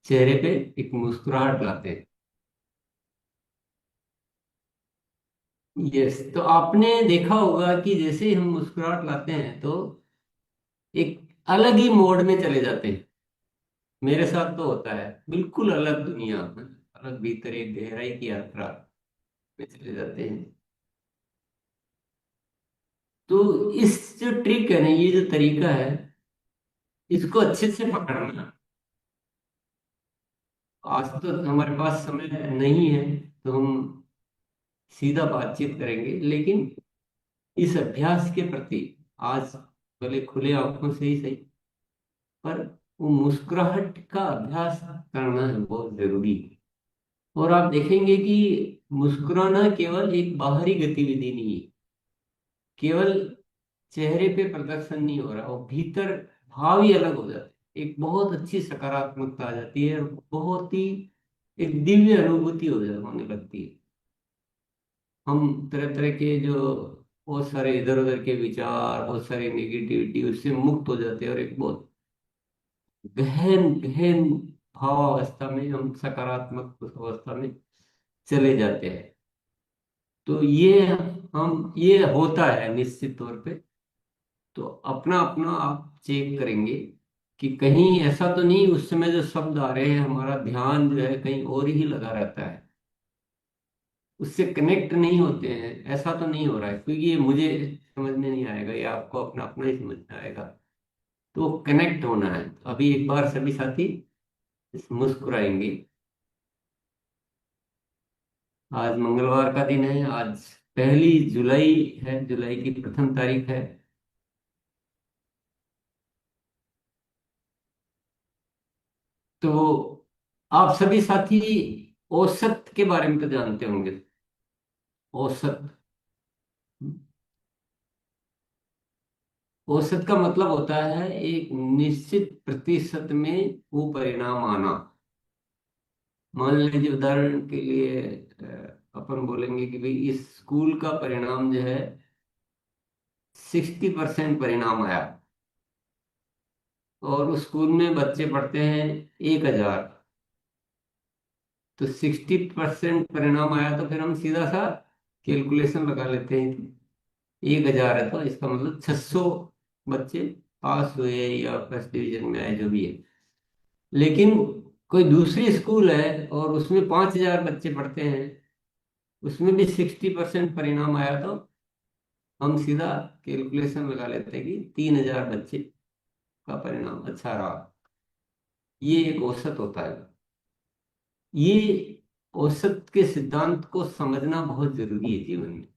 चेहरे पे एक मुस्कुराहट लाते हैं। यस, तो आपने देखा होगा कि जैसे ही हम मुस्कुराहट लाते हैं तो एक अलग ही मोड में चले जाते हैं। मेरे साथ तो होता है, बिल्कुल अलग दुनिया में, अलग भीतर एक गहराई की यात्रा में चले जाते हैं। तो इस जो ट्रिक है ना, ये जो तरीका है, इसको अच्छे से पकड़ना। आज तो हमारे पास समय नहीं है, तो हम सीधा बातचीत करेंगे, लेकिन इस अभ्यास के प्रति आज भले खुले आंखों से ही सही, पर वो मुस्कुराहट का अभ्यास करना है, बहुत जरूरी है। और आप देखेंगे कि मुस्कुराना केवल एक बाहरी गतिविधि नहीं है, केवल चेहरे पे प्रदर्शन नहीं हो रहा, और भीतर भाव ही अलग हो जाते हैं। एक बहुत अच्छी सकारात्मकता आ जाती है, और बहुत ही एक दिव्य अनुभूति होने लगती है। हम तरह तरह के जो बहुत सारे इधर उधर के विचार, बहुत सारी नेगेटिविटी, उससे मुक्त हो जाते हैं, और एक बहुत गहन गहन भावावस्था में, हम सकारात्मक उस अवस्था में चले जाते हैं। तो ये होता है निश्चित तौर पे। तो अपना अपना आप चेक करेंगे कि कहीं ऐसा तो नहीं उस समय जो शब्द आ रहे हैं, हमारा ध्यान जो है कहीं और ही लगा रहता है, उससे कनेक्ट नहीं होते हैं। ऐसा तो नहीं हो रहा है, क्योंकि ये मुझे समझ में नहीं आएगा, ये आपको अपना अपना ही समझ में आएगा। तो कनेक्ट होना है। तो अभी एक बार सभी साथी इस मुस्कुराएंगे। आज मंगलवार का दिन है, आज 1 जुलाई है, जुलाई की प्रथम तारीख है। तो आप सभी साथी औसत के बारे में तो जानते होंगे। औसत, औसत का मतलब होता है एक निश्चित प्रतिशत में वो परिणाम आना। मान लीजिए उदाहरण के लिए अपन बोलेंगे कि भाई इस स्कूल का परिणाम जो है 60% परिणाम आया, और उस स्कूल में बच्चे पढ़ते हैं 1,000। तो 60% परिणाम आया, तो फिर हम सीधा सा कैलकुलेशन लगा लेते हैं कि 1,000 है, तो इसका मतलब 600 बच्चे पास हुए या फर्स्ट डिवीजन में आए, जो भी है। लेकिन कोई दूसरी स्कूल है और उसमें 5,000 बच्चे पढ़ते हैं, उसमें भी 60% परिणाम आया, तो हम सीधा कैलकुलेशन लगा लेते हैं कि 3,000 बच्चे का परिणाम अच्छा रहा। ये एक औसत होता है। ये औसत के सिद्धांत को समझना बहुत जरूरी है जीवन में।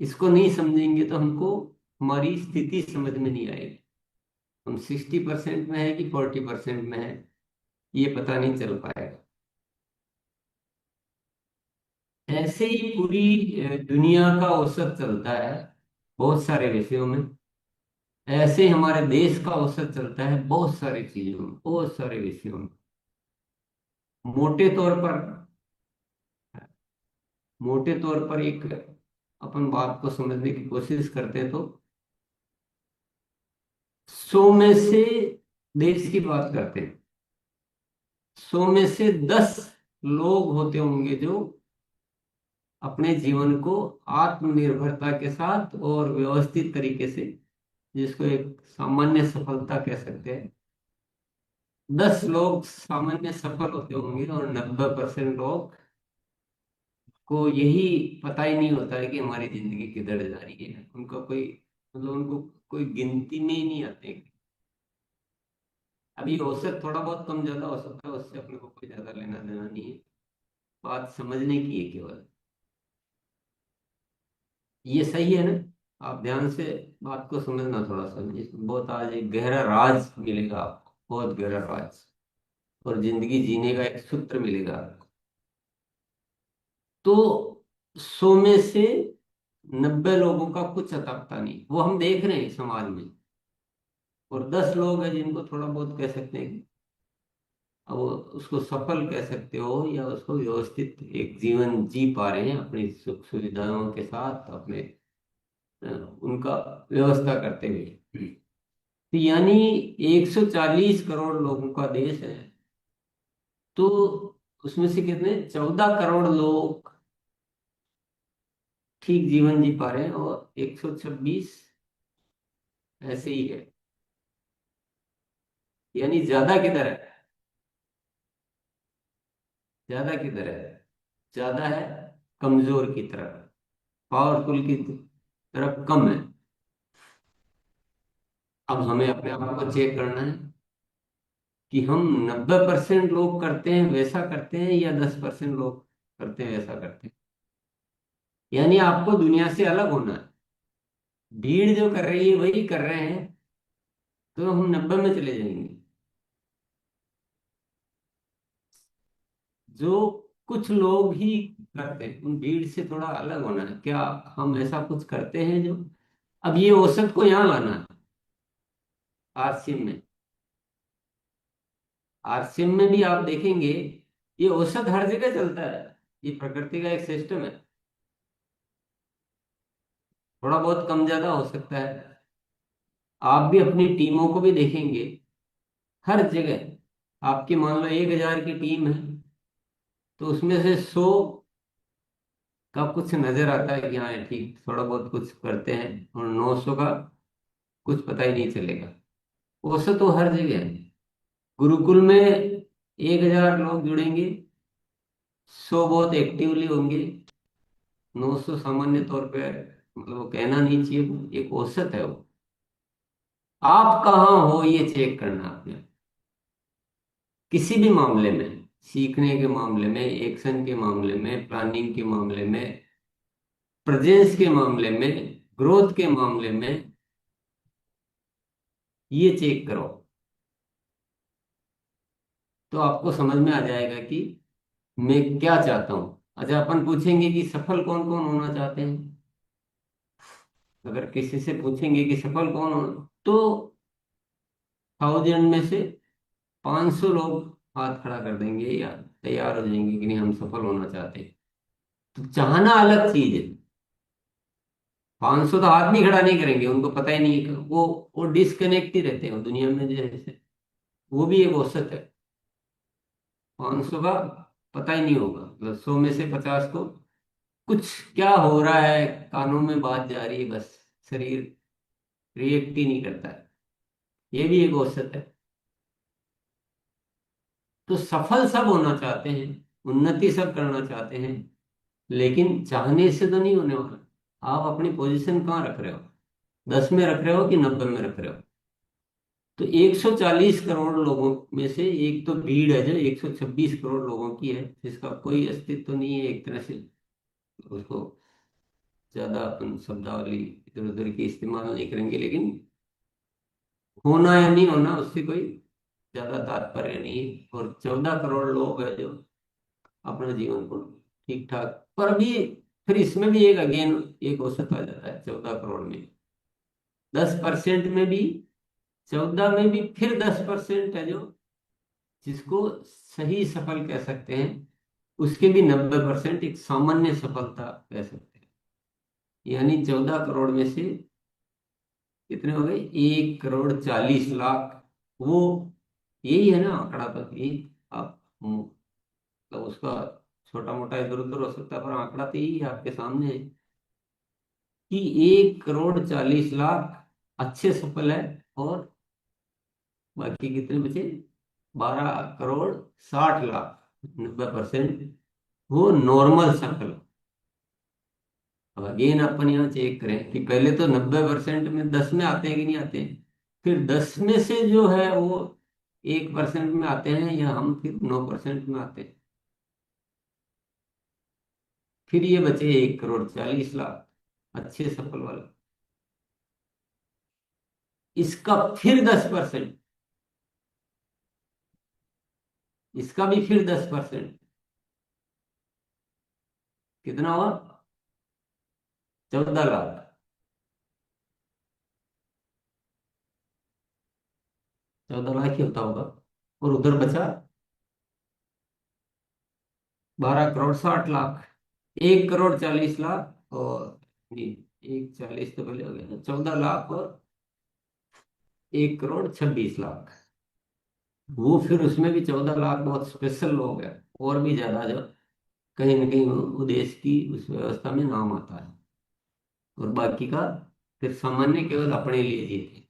इसको नहीं समझेंगे तो हमको हमारी स्थिति समझ में नहीं आएगी। हम 60% में है कि 40% में है, ये पता नहीं चल पाएगा। ऐसे ही पूरी दुनिया का औसत चलता है बहुत सारे विषयों में। ऐसे ही हमारे देश का औसत चलता है बहुत सारी चीजों में, बहुत सारे विषयों में। मोटे तौर पर, मोटे तौर पर एक अपन बात को समझने की कोशिश करते हैं, तो 100 में से, देश की बात करते हैं, 100 में से 10 लोग होते होंगे जो अपने जीवन को आत्मनिर्भरता के साथ और व्यवस्थित तरीके से, जिसको एक सामान्य सफलता कह सकते हैं, 10 लोग सामान्य सफल होते होंगे, और 90% लोग को यही पता ही नहीं होता है कि हमारी जिंदगी किधर जा रही है। उनका कोई मतलब, उनको कोई गिनती में ही नहीं आते। अभी औसत थोड़ा बहुत कम ज्यादा हो सकता है, उससे अपने को कोई ज्यादा लेना देना नहीं है। बात समझने की है केवल। ये सही है ना? आप ध्यान से बात को समझना थोड़ा सा, इसमें बहुत आज एक गहरा राज मिलेगा आपको, बहुत गहरा राज। और जिंदगी जीने का एक सूत्र मिलेगा आपको। तो 100 में से 90 लोगों का कुछ अता पता नहीं, वो हम देख रहे हैं समाज में। और 10 लोग हैं जिनको थोड़ा बहुत कह सकते हैं कि, अब वो उसको सफल कह सकते हो, या उसको व्यवस्थित एक जीवन जी पा रहे हैं अपनी सुख सुविधाओं के साथ, अपने उनका व्यवस्था करते हुए। तो यानी 140 करोड़ लोगों का देश है। तो उसमें से कितने 14 करोड़ लोग ठीक जीवन जी पा रहे हैं और 126 ऐसे ही है। यानी ज्यादा किधर है? ज्यादा किधर है? ज्यादा है कमजोर की तरफ, पावरफुल की तरफ कम है। अब हमें अपने आप को चेक करना है कि हम 90% लोग करते हैं वैसा करते हैं या 10% लोग करते हैं वैसा करते हैं। यानी आपको दुनिया से अलग होना है। भीड़ जो कर रही है वही कर रहे हैं, तो हम 90 में चले जाएंगे। जो कुछ लोग ही करते हैं उन भीड़ से थोड़ा अलग होना है। क्या हम ऐसा कुछ करते हैं जो, अब ये औसत को यहाँ लाना है आरसीएम में। आरसीएम में भी आप देखेंगे ये औसत हर जगह चलता है। ये प्रकृति का एक सिस्टम है। थोड़ा बहुत कम ज्यादा हो सकता है। आप भी अपनी टीमों को भी देखेंगे हर जगह। आपकी मान लो 1,000 की टीम है, तो उसमें से 100 का कुछ नजर आता है कि हाँ ये ठीक थोड़ा बहुत कुछ करते हैं, और 900 का कुछ पता ही नहीं चलेगा। औसत तो हर जगह है। गुरुकुल में 1,000 लोग जुड़ेंगे, 100 बहुत एक्टिवली होंगे, 900 सामान्य तौर पे, मतलब वो कहना नहीं चाहिए, वो एक औसत है वो। आप कहाँ हो ये चेक करना आपने। किसी भी मामले में, सीखने के मामले में, एक्शन के मामले में, प्लानिंग के मामले में, प्रेजेंस के मामले में, ग्रोथ के मामले में, ये चेक करो। तो आपको समझ में आ जाएगा कि मैं क्या चाहता हूं। अच्छा, अपन पूछेंगे कि सफल कौन कौन होना चाहते हैं। अगर किसी से पूछेंगे कि सफल कौन हो, तो 1000 में से 500 लोग हाथ खड़ा कर देंगे या तैयार हो जाएंगे कि नहीं हम सफल होना चाहते हैं। तो चाहना अलग चीज है। 500 तो हाथ भी खड़ा नहीं करेंगे, उनको पता ही नहीं है कि वो डिस्कनेक्ट ही रहते हैं वो दुनिया में जैसे। वो भी एक औसत है। 500 का पता ही नहीं होगा, मतलब 100 में से 50 को कुछ क्या हो रहा है, कानों में बात जा रही है बस, शरीर रिएक्ट ही नहीं करता है। ये भी एक औसत है। तो सफल सब होना चाहते हैं, उन्नति सब करना चाहते हैं, लेकिन चाहने से तो नहीं होने वाला। आप अपनी पोजीशन कहाँ रख रहे हो, 10 में रख रहे हो कि 90 में रख रहे हो। तो 140 करोड़ लोगों में से एक तो भीड़ है जो 126 करोड़ लोगों की है, जिसका कोई अस्तित्व नहीं है एक तरह से। उसको ज्यादा अपन शब्दावली इधर उधर की इस्तेमाल नहीं करेंगे, लेकिन होना या नहीं होना उससे कोई ज्यादा तात्पर्य नहीं है। और 14 करोड़ लोग है जो अपना जीवन को ठीक ठाक, पर भी फिर इसमें भी एक अगेन एक औसत आ जाता है 14 करोड़ में। 10% में भी, 14 में भी फिर 10% है जो जिसको सही सफल कह सकते हैं। उसके भी 90% एक सामान्य सफलता कह सकते हैं। यानी 14 करोड़ में से कितने हो गए, 1,40,00,000। वो यही है ना आंकड़ा, तो यही आप तो उसका छोटा मोटा इधर उधर हो सकता है, पर आंकड़ा तो यही है आपके सामने है कि 1,40,00,000 अच्छे सफल है, और बाकी कितने बचे, 12,60,00,000, 90% वो नॉर्मल सफल। अब अगेन अपन यहाँ चेक करें कि पहले तो 90% में 10 में आते हैं कि नहीं आते हैं, फिर 10 में से जो है वो 1% में आते हैं, या हम फिर 9% में आते हैं। फिर ये बचे 1,40,00,000 अच्छे सफल वाले। इसका फिर 10%, इसका भी फिर 10%, कितना हुआ, 14,00,000। 14,00,000 ही होता होगा। और उधर बचा 12,60,00,000। 1,40,00,000 और नहीं, 1,40 तो पहले हो गया, 14,00,000 और 1,26,00,000। वो फिर उसमें भी 14 लाख बहुत स्पेशल लोग हैं, और भी ज्यादा जो कहीं ना कहीं वो देश की उस व्यवस्था में नाम आता है। और बाकी का फिर सामान्य केवल अपने लिए जीते।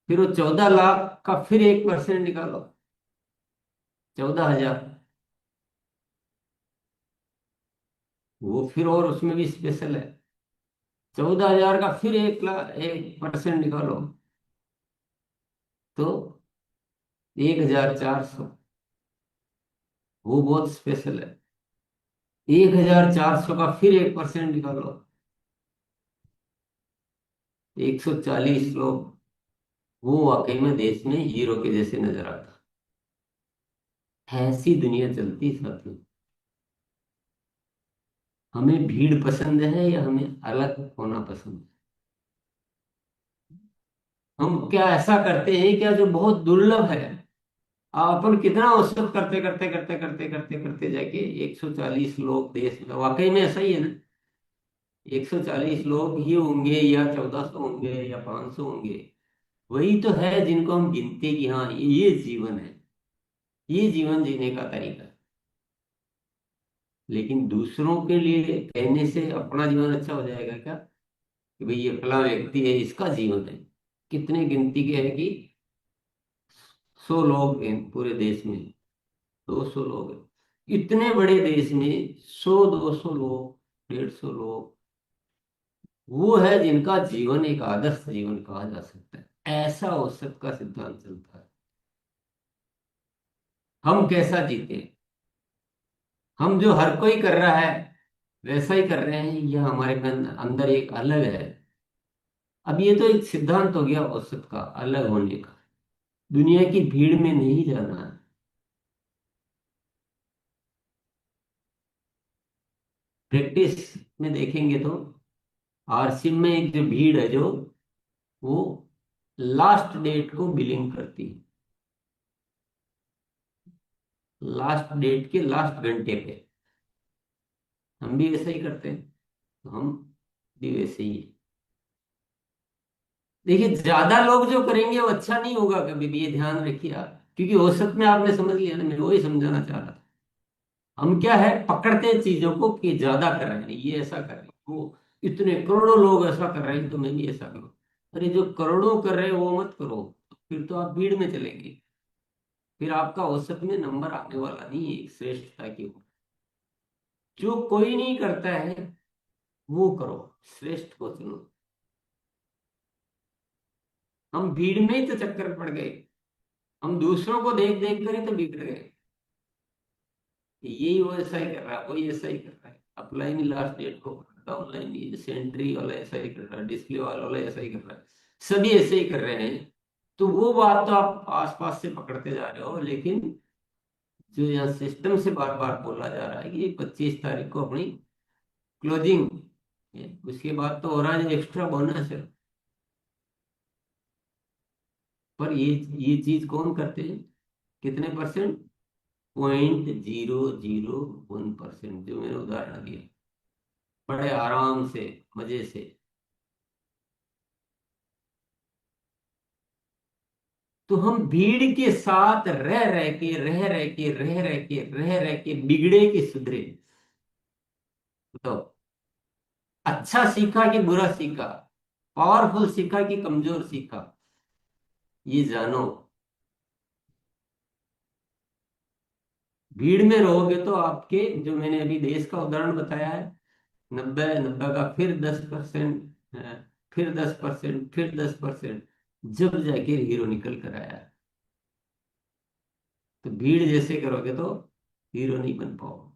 फिर वो 14 लाख का फिर 1% निकालो, 14,000। वो फिर और उसमें भी स्पेशल है। 14,000 का फिर 1% निकालो, तो 1,400। वो बहुत स्पेशल है। 1,400 का फिर 1% निकालो, 140 लोग। वो वाकई में देश में हीरो के जैसे नजर आता है। ऐसी दुनिया चलती साथियों। हमें भीड़ पसंद है या हमें अलग होना पसंद है? हम क्या ऐसा करते हैं क्या जो बहुत दुर्लभ है? अपन कितना औसत करते करते करते करते करते करते जाके 140 लोग देश में, वाकई में ऐसा ही है ना? 140 लोग ही होंगे या 1,400 होंगे या 500 होंगे, वही तो है जिनको हम गिनते हैं कि हाँ ये जीवन है, ये जीवन जीने का तरीका है। लेकिन दूसरों के लिए कहने से अपना जीवन अच्छा हो जाएगा क्या? कि भाई ये फला व्यक्ति है, इसका जीवन है। कितने गिनती के हैं कि 100 लोग हैं पूरे देश में, 200 लोग हैं इतने बड़े देश में, 100 200 लोग, 150 लोग, वो है जिनका जीवन एक आदर्श जीवन कहा जा सकता है। ऐसा औसत का सिद्धांत चलता है। हम कैसा जीते? हम जो हर कोई कर रहा है वैसा ही कर रहे हैं, या हमारे में अंदर एक अलग है? अब ये तो एक सिद्धांत हो गया औसत का, अलग होने का। दुनिया की भीड़ में नहीं जाना है। प्रैक्टिस में देखेंगे तो आरसीएम में एक जो भीड़ है, जो वो लास्ट डेट को बिलिंग करती है, लास्ट डेट के लास्ट घंटे पे। हम भी वैसा ही करते हैं, तो हम भी वैसे ही है। देखिए, ज्यादा लोग जो करेंगे वो अच्छा नहीं होगा कभी भी, ये ध्यान रखिए आप, क्योंकि औसत में आपने समझ लिया ना, मैं वही समझाना चाह रहा था। हम क्या है, पकड़ते हैं चीजों को कि ज्यादा कर रहे हैं, ये ऐसा कर रहे हैं, वो इतने करोड़ों लोग ऐसा कर रहे हैं तो मैं भी ऐसा करूं। अरे जो करोड़ों कर रहे हैं वो मत करो, फिर तो आप भीड़ में चलेंगे। फिर आपका औसत में नंबर आने वाला नहीं है एक श्रेष्ठता की ओर। जो कोई नहीं करता है वो करो, श्रेष्ठ को चुनो। हम भीड़ में ही तो चक्कर पड़ गए। हम दूसरों को देख देख कर ही तो बिगड़ गए। यही वो ऐसा ही कर रहा है, वही ऐसा ही कर रहा है, अप्लाई नहीं लास्ट डेट को, ऑनलाइन ये सेंट्री वाला ऐसा ही कर रहा है, डिस्प्ले वाला ऐसा ही कर रहा है, सभी ऐसे ही कर रहे हैं। तो वो बात तो आप आस पास से पकड़ते जा रहे हो, लेकिन जो यहाँ सिस्टम से बार बार बोला जा रहा है कि 25 तारीख को अपनी क्लोजिंग, उसके बाद तो हो रहा है एक्स्ट्रा बोनस है। पर ये चीज कौन करते हैं? कितने परसेंट? 0.001%, जो मैंने उदाहरण दिया, बड़े आराम से, मजे से। तो हम भीड़ के साथ रह रह के रह रह के रह रह के रह रह के बिगड़े के सुधरे। तो अच्छा सीखा कि बुरा सीखा, पावरफुल सीखा कि कमजोर सीखा, ये जानो। भीड़ में रहोगे तो आपके, जो मैंने अभी देश का उदाहरण बताया है, 90 90 का फिर 10%, फिर 10%, फिर 10%, जब जाके हीरो निकल कर आया। तो भीड़ जैसे करोगे तो हीरो नहीं बन पाओगे।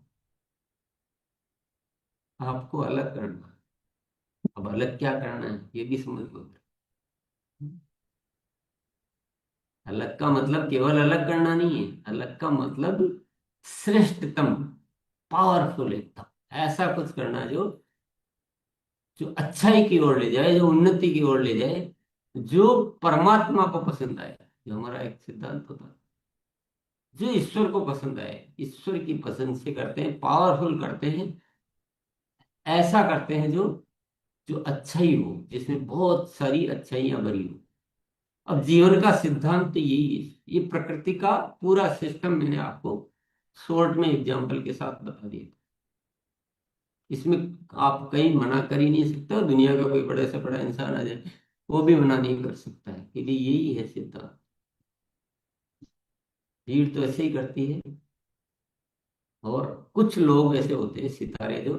आपको अलग करना है। अब अलग क्या करना है ये भी समझ लो। अलग का मतलब केवल अलग करना नहीं है, अलग का मतलब श्रेष्ठतम, पावरफुल एकदम ऐसा कुछ करना जो जो अच्छाई की ओर ले जाए, जो उन्नति की ओर ले जाए, जो परमात्मा को पसंद आए। जो हमारा एक सिद्धांत होता है, जो ईश्वर को पसंद आए, ईश्वर की पसंद से करते हैं, पावरफुल करते हैं, ऐसा करते हैं जो जो अच्छाई हो, जिसमें बहुत सारी अच्छाइयां भरी हो। अब जीवन का सिद्धांत तो यही है, ये प्रकृति का पूरा सिस्टम मैंने आपको शॉर्ट में एग्जाम्पल के साथ बता दिया। इसमें आप कहीं मना कर ही नहीं सकते, और दुनिया का कोई बड़े से बड़ा इंसान आ जाए वो भी मना नहीं कर सकता है कि भाई यही है सिद्धांत। भीड़ तो ऐसे ही करती है। और कुछ लोग ऐसे होते हैं सितारे, जो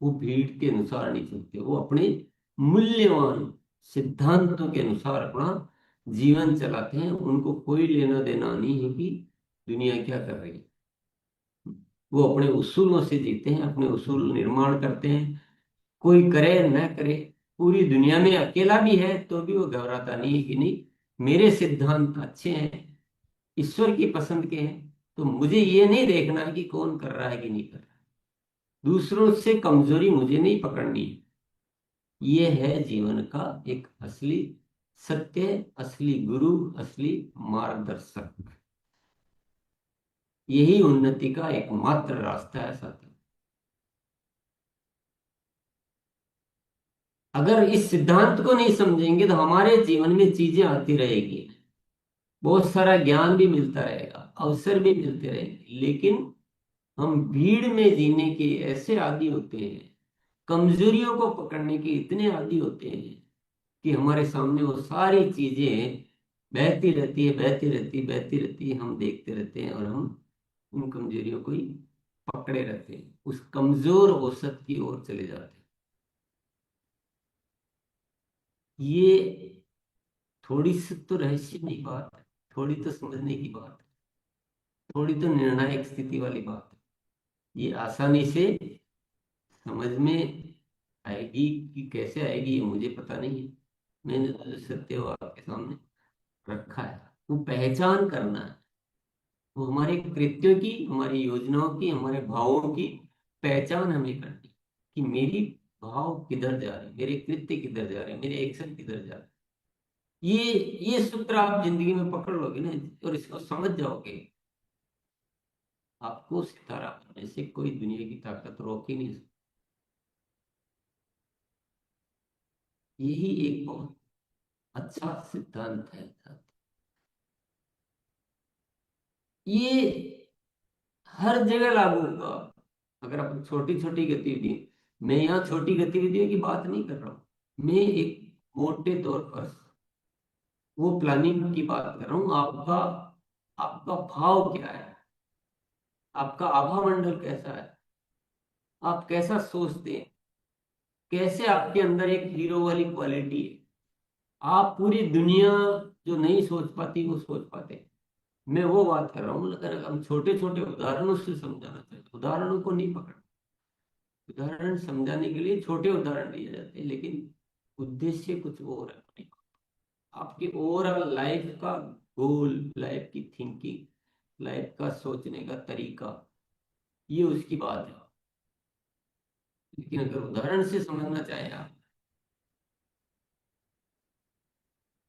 वो भीड़ के अनुसार नहीं चलते, वो अपने मूल्यवान सिद्धांतों के अनुसार अपना जीवन चलाते हैं। उनको कोई लेना देना नहीं है कि दुनिया क्या कर रही है। वो अपने उसूलों से जीते हैं, अपने उसूल निर्माण करते हैं। कोई करे न करे, पूरी दुनिया में अकेला भी है तो भी वो घबराता नहीं है कि नहीं, मेरे सिद्धांत अच्छे हैं, ईश्वर की पसंद के हैं, तो मुझे ये नहीं देखना है कि कौन कर रहा है कि नहीं कर रहा है। दूसरों से कमजोरी मुझे नहीं पकड़नी है। ये है जीवन का एक असली सत्य, असली गुरु, असली मार्गदर्शक। यही उन्नति का एकमात्र रास्ता है साथी। अगर इस सिद्धांत को नहीं समझेंगे तो हमारे जीवन में चीजें आती रहेगी, बहुत सारा ज्ञान भी मिलता रहेगा, अवसर भी मिलते रहेंगे, लेकिन हम भीड़ में जीने के ऐसे आदी होते हैं, कमजोरियों को पकड़ने के इतने आदी होते हैं कि हमारे सामने वो सारी चीजें बहती रहती है, बहती रहती है, बहती रहती है, हम देखते रहते हैं और हम उन कमजोरियों को ही पकड़े रहते हैं, उस कमजोर औसत की ओर चले जाते हैं। ये थोड़ी सी तो रहस्यमयी बात है, थोड़ी तो समझने की बात है, थोड़ी तो निर्णायक स्थिति वाली बात है। ये आसानी से समझ में आएगी कि कैसे आएगी ये मुझे पता नहीं है। मैंने तो जो सत्य वो आपके सामने रखा है। वो पहचान करना है, वो हमारे कृत्यों की, हमारी योजनाओं की, हमारे भावों की पहचान हमें करनी है कि मेरी भाव किधर जा रहे हैं, मेरे कृत्य किधर जा रहे हैं, मेरे एक्शन किधर जा रहे हैं। ये सूत्र आप जिंदगी में पकड़ लोगे ना, और इसको समझ जाओगे, आपको सितारा बनने से कोई दुनिया की ताकत रोक ही नहीं सकती। यही एक बहुत अच्छा सिद्धांत है। ये हर जगह लागू होगा। अगर अपन छोटी छोटी गतिविधि, मैं यहाँ छोटी गतिविधियों की बात नहीं कर रहा हूँ, मैं एक मोटे तौर पर वो प्लानिंग की बात कर रहा हूँ। आपका आपका भाव क्या है, आपका आभा मंडल कैसा है, आप कैसा सोचते हैं, कैसे आपके अंदर एक हीरो वाली क्वालिटी है। आप पूरी दुनिया जो नहीं सोच पाती वो सोच पाते हैं। मैं वो बात कर रहा हूँ, अगर हम छोटे छोटे उदाहरणों से समझाना चाहते हैं, उदाहरणों को नहीं पकड़, उदाहरण समझाने के लिए छोटे उदाहरण दिए जाते हैं, लेकिन उद्देश्य कुछ और है। आपकी ओवरऑल लाइफ का गोल, लाइफ की थिंकिंग, लाइफ का सोचने का तरीका, ये उसकी बात है। लेकिन अगर उदाहरण से समझना चाहें आप,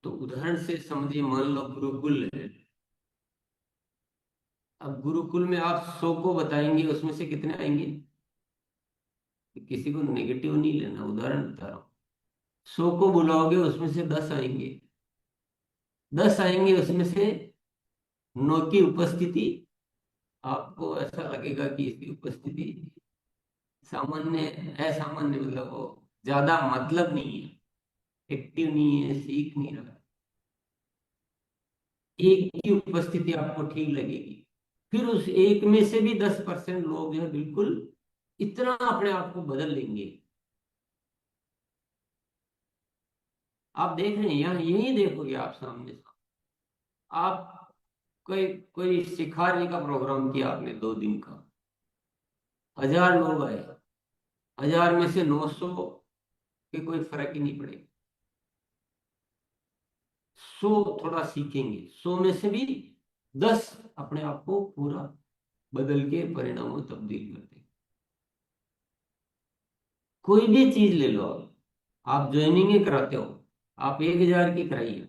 तो उदाहरण से समझिए, मान लो गुरुकुल है। अब गुरुकुल में आप 100 को बताएंगे, उसमें से कितने आएंगे? किसी को नेगेटिव नहीं लेना, उदाहरण बता रहा हूँ। 100 को बुलाओगे, उसमें से 10 आएंगे। 10 आएंगे, उसमें से 9 की उपस्थिति, आपको ऐसा लगेगा कि इसकी उपस्थिति सामान्य, असामान्य, मतलब वो ज्यादा मतलब नहीं है, एक्टिव नहीं है, सीख नहीं रहा। एक की उपस्थिति आपको ठीक लगेगी। फिर उस एक में से भी 10% लोग जो है बिल्कुल इतना अपने आप को बदल लेंगे। आप देख रहे हैं, यहाँ यही देखोगे आप सामने। आप कोई कोई सिखाने का प्रोग्राम किया आपने 2 दिन का, 1000 लोग आए, 1000 में से 900 के कोई फर्क ही नहीं पड़ेगा। 100 थोड़ा सीखेंगे, 100 में से भी 10 अपने आप को पूरा बदल के परिणामों तब्दील कर देंगे। कोई भी चीज ले लो, आप ज्वाइनिंग कराते हो, आप 1000 की कराइए,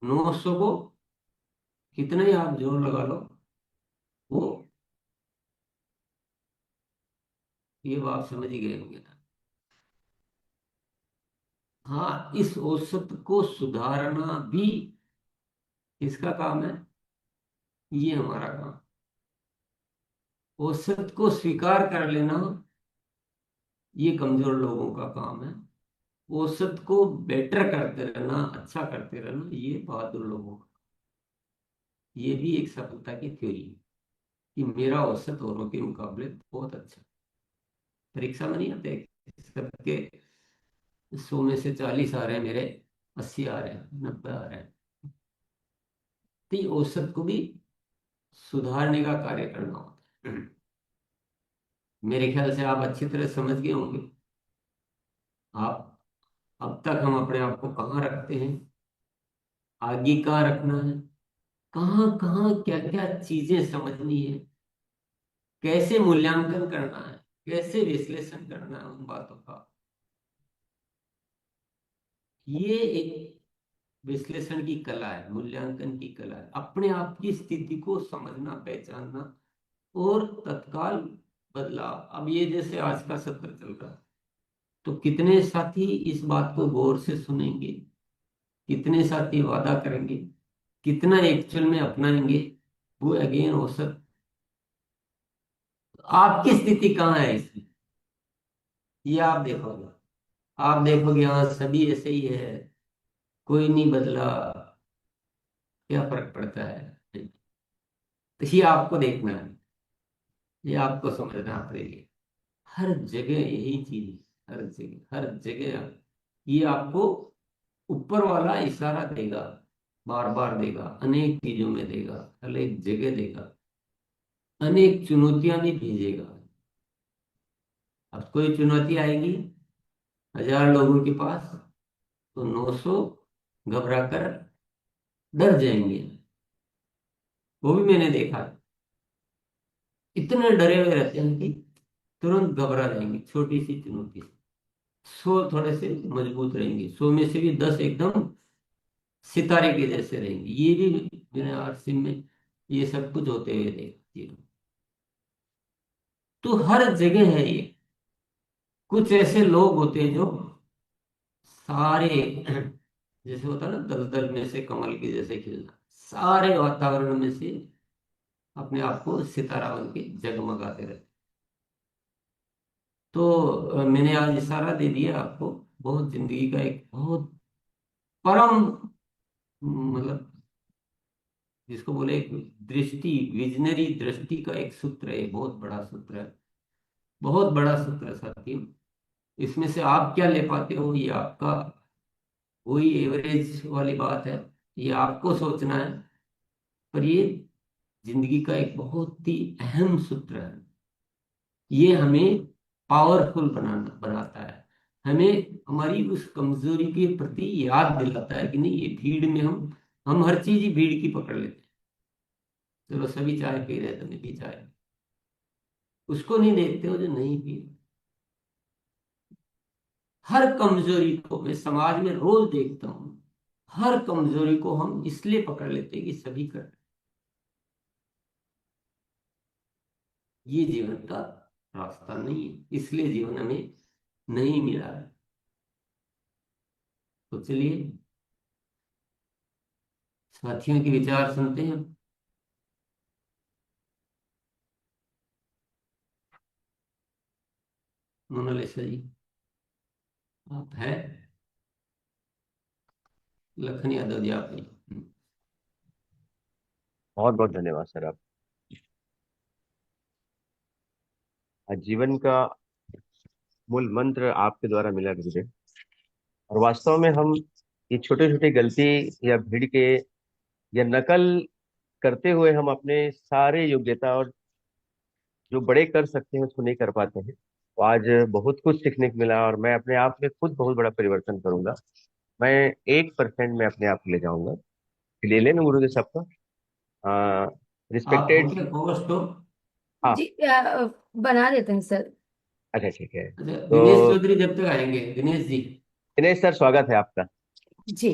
900 को कितना ही आप जोर लगा लो, वो, ये बात समझ ही गए होंगे ना। हाँ, इस औसत को सुधारना भी किसका काम है? ये हमारा काम। औसत को स्वीकार कर लेना ये कमजोर लोगों का काम है। औसत को बेटर करते रहना, अच्छा करते रहना, ये बहादुर लोगों का। ये भी एक सफलता की थ्योरी है कि मेरा औसत औरों के मुकाबले बहुत अच्छा है। परीक्षा में नहीं आते सबके 100 में से 40 आ रहे हैं, मेरे 80 आ रहे हैं, 90 आ रहे हैं। तो ये औसत को भी सुधारने का कार्य करना होता है। मेरे ख्याल से आप अच्छी तरह समझ गए होंगे। आप अब तक हम अपने आप को कहाँ रखते हैं, आगे कहाँ रखना है, कहाँ कहाँ क्या क्या चीजें समझनी है, कैसे मूल्यांकन करना है, कैसे विश्लेषण करना है उन बातों का। ये एक विश्लेषण की कला है, मूल्यांकन की कला है, अपने आप की स्थिति को समझना, पहचानना और तत्काल बदलाव। अब ये जैसे आज का सत्र चल रहा है, तो कितने साथी इस बात को गौर से सुनेंगे, कितने साथी वादा करेंगे, कितना एक्चुअल में अपनाएंगे, वो अगेन औसत। आपकी स्थिति कहाँ है इसमें, ये आप देखोगे। आप देखोगे हाँ सभी ऐसे ही है, कोई नहीं बदला, क्या फर्क पड़ता है। तो ये आपको देखना है, ये आपको समझना पड़ेगा। हर जगह यही चीज है, हर जगह हर जगह। ये आपको ऊपर वाला इशारा देगा, बार बार देगा, अनेक चीजों में देगा, अनेक जगह देगा, अनेक चुनौतियां भी भेजेगा। अब कोई चुनौती आएगी 1000 लोगों के पास, तो 900 घबरा कर डर जाएंगे। वो भी मैंने देखा है। इतने डरे हुए रहते हैं कि तुरंत घबरा जाएंगे छोटी सी चुनौती से। 100 थोड़े से मजबूत रहेंगे, 100 में से भी 10 एकदम सितारे के जैसे रहेंगे। ये भी मैंने आरसी में ये सब कुछ होते हुए देखा जीवन। तो हर जगह है ये। कुछ ऐसे लोग होते हैं जो सारे जैसे होता है ना, दलदल में से कमल के जैसे खिलना, सारे वातावरण में से अपने आप को सितारा बन के जगमगाते रहते। तो मैंने आज इशारा दे दिया आपको। बहुत जिंदगी का एक बहुत परम, मतलब जिसको बोले एक दृष्टि, विजनरी दृष्टि का एक सूत्र है, बहुत बड़ा सूत्र है, बहुत बड़ा सूत्र है साथियों। इसमें से आप क्या ले पाते हो, ये आपका वही एवरेज वाली बात है, ये आपको सोचना है। पर ये जिंदगी का एक बहुत ही अहम सूत्र है। ये हमें पावरफुल बनाता है। हमें हमारी उस कमजोरी के प्रति याद दिलाता है कि नहीं, ये भीड़ में हम हर चीज ही भीड़ की पकड़ लेते हैं। चलो सभी चाय पी रहे हैं तो मैं भी चाय, उसको नहीं देखते हो जो नहीं पी रहे। हर कमजोरी को मैं समाज में रोज देखता हूँ। हर कमजोरी को हम इसलिए पकड़ लेते हैं कि सभी कर रहे हैं। ये जीवन का रास्ता नहीं है, इसलिए जीवन हमें नहीं मिला है। तो चलिए साथियों के विचार सुनते हैं। मोनालिसा जी, आप है? लखन यादव जी, आप नहीं? बहुत बहुत धन्यवाद सर। आप आज जीवन का मूल मंत्र आपके द्वारा मिला मुझे। और वास्तव में हम ये छोटी छोटी गलती या भीड़ के या नकल करते हुए हम अपने सारे योग्यता और जो बड़े कर सकते हैं उसको नहीं कर पाते हैं। तो आज बहुत कुछ सीखने को मिला और मैं अपने आप में खुद बहुत बड़ा परिवर्तन करूंगा। मैं 1% में अपने आप को ले जाऊंगा। ले लेना गुरुदेव सबका आप हो रिस्पेक्टेड। क्या होस्ट हो? हाँ। जी बना देते हैं सर। अच्छा ठीक है। अच्छा, तो दिनेश चौधरी जब तक आएंगे, दिनेश जी। दिनेश सर स्वागत है आपका। जी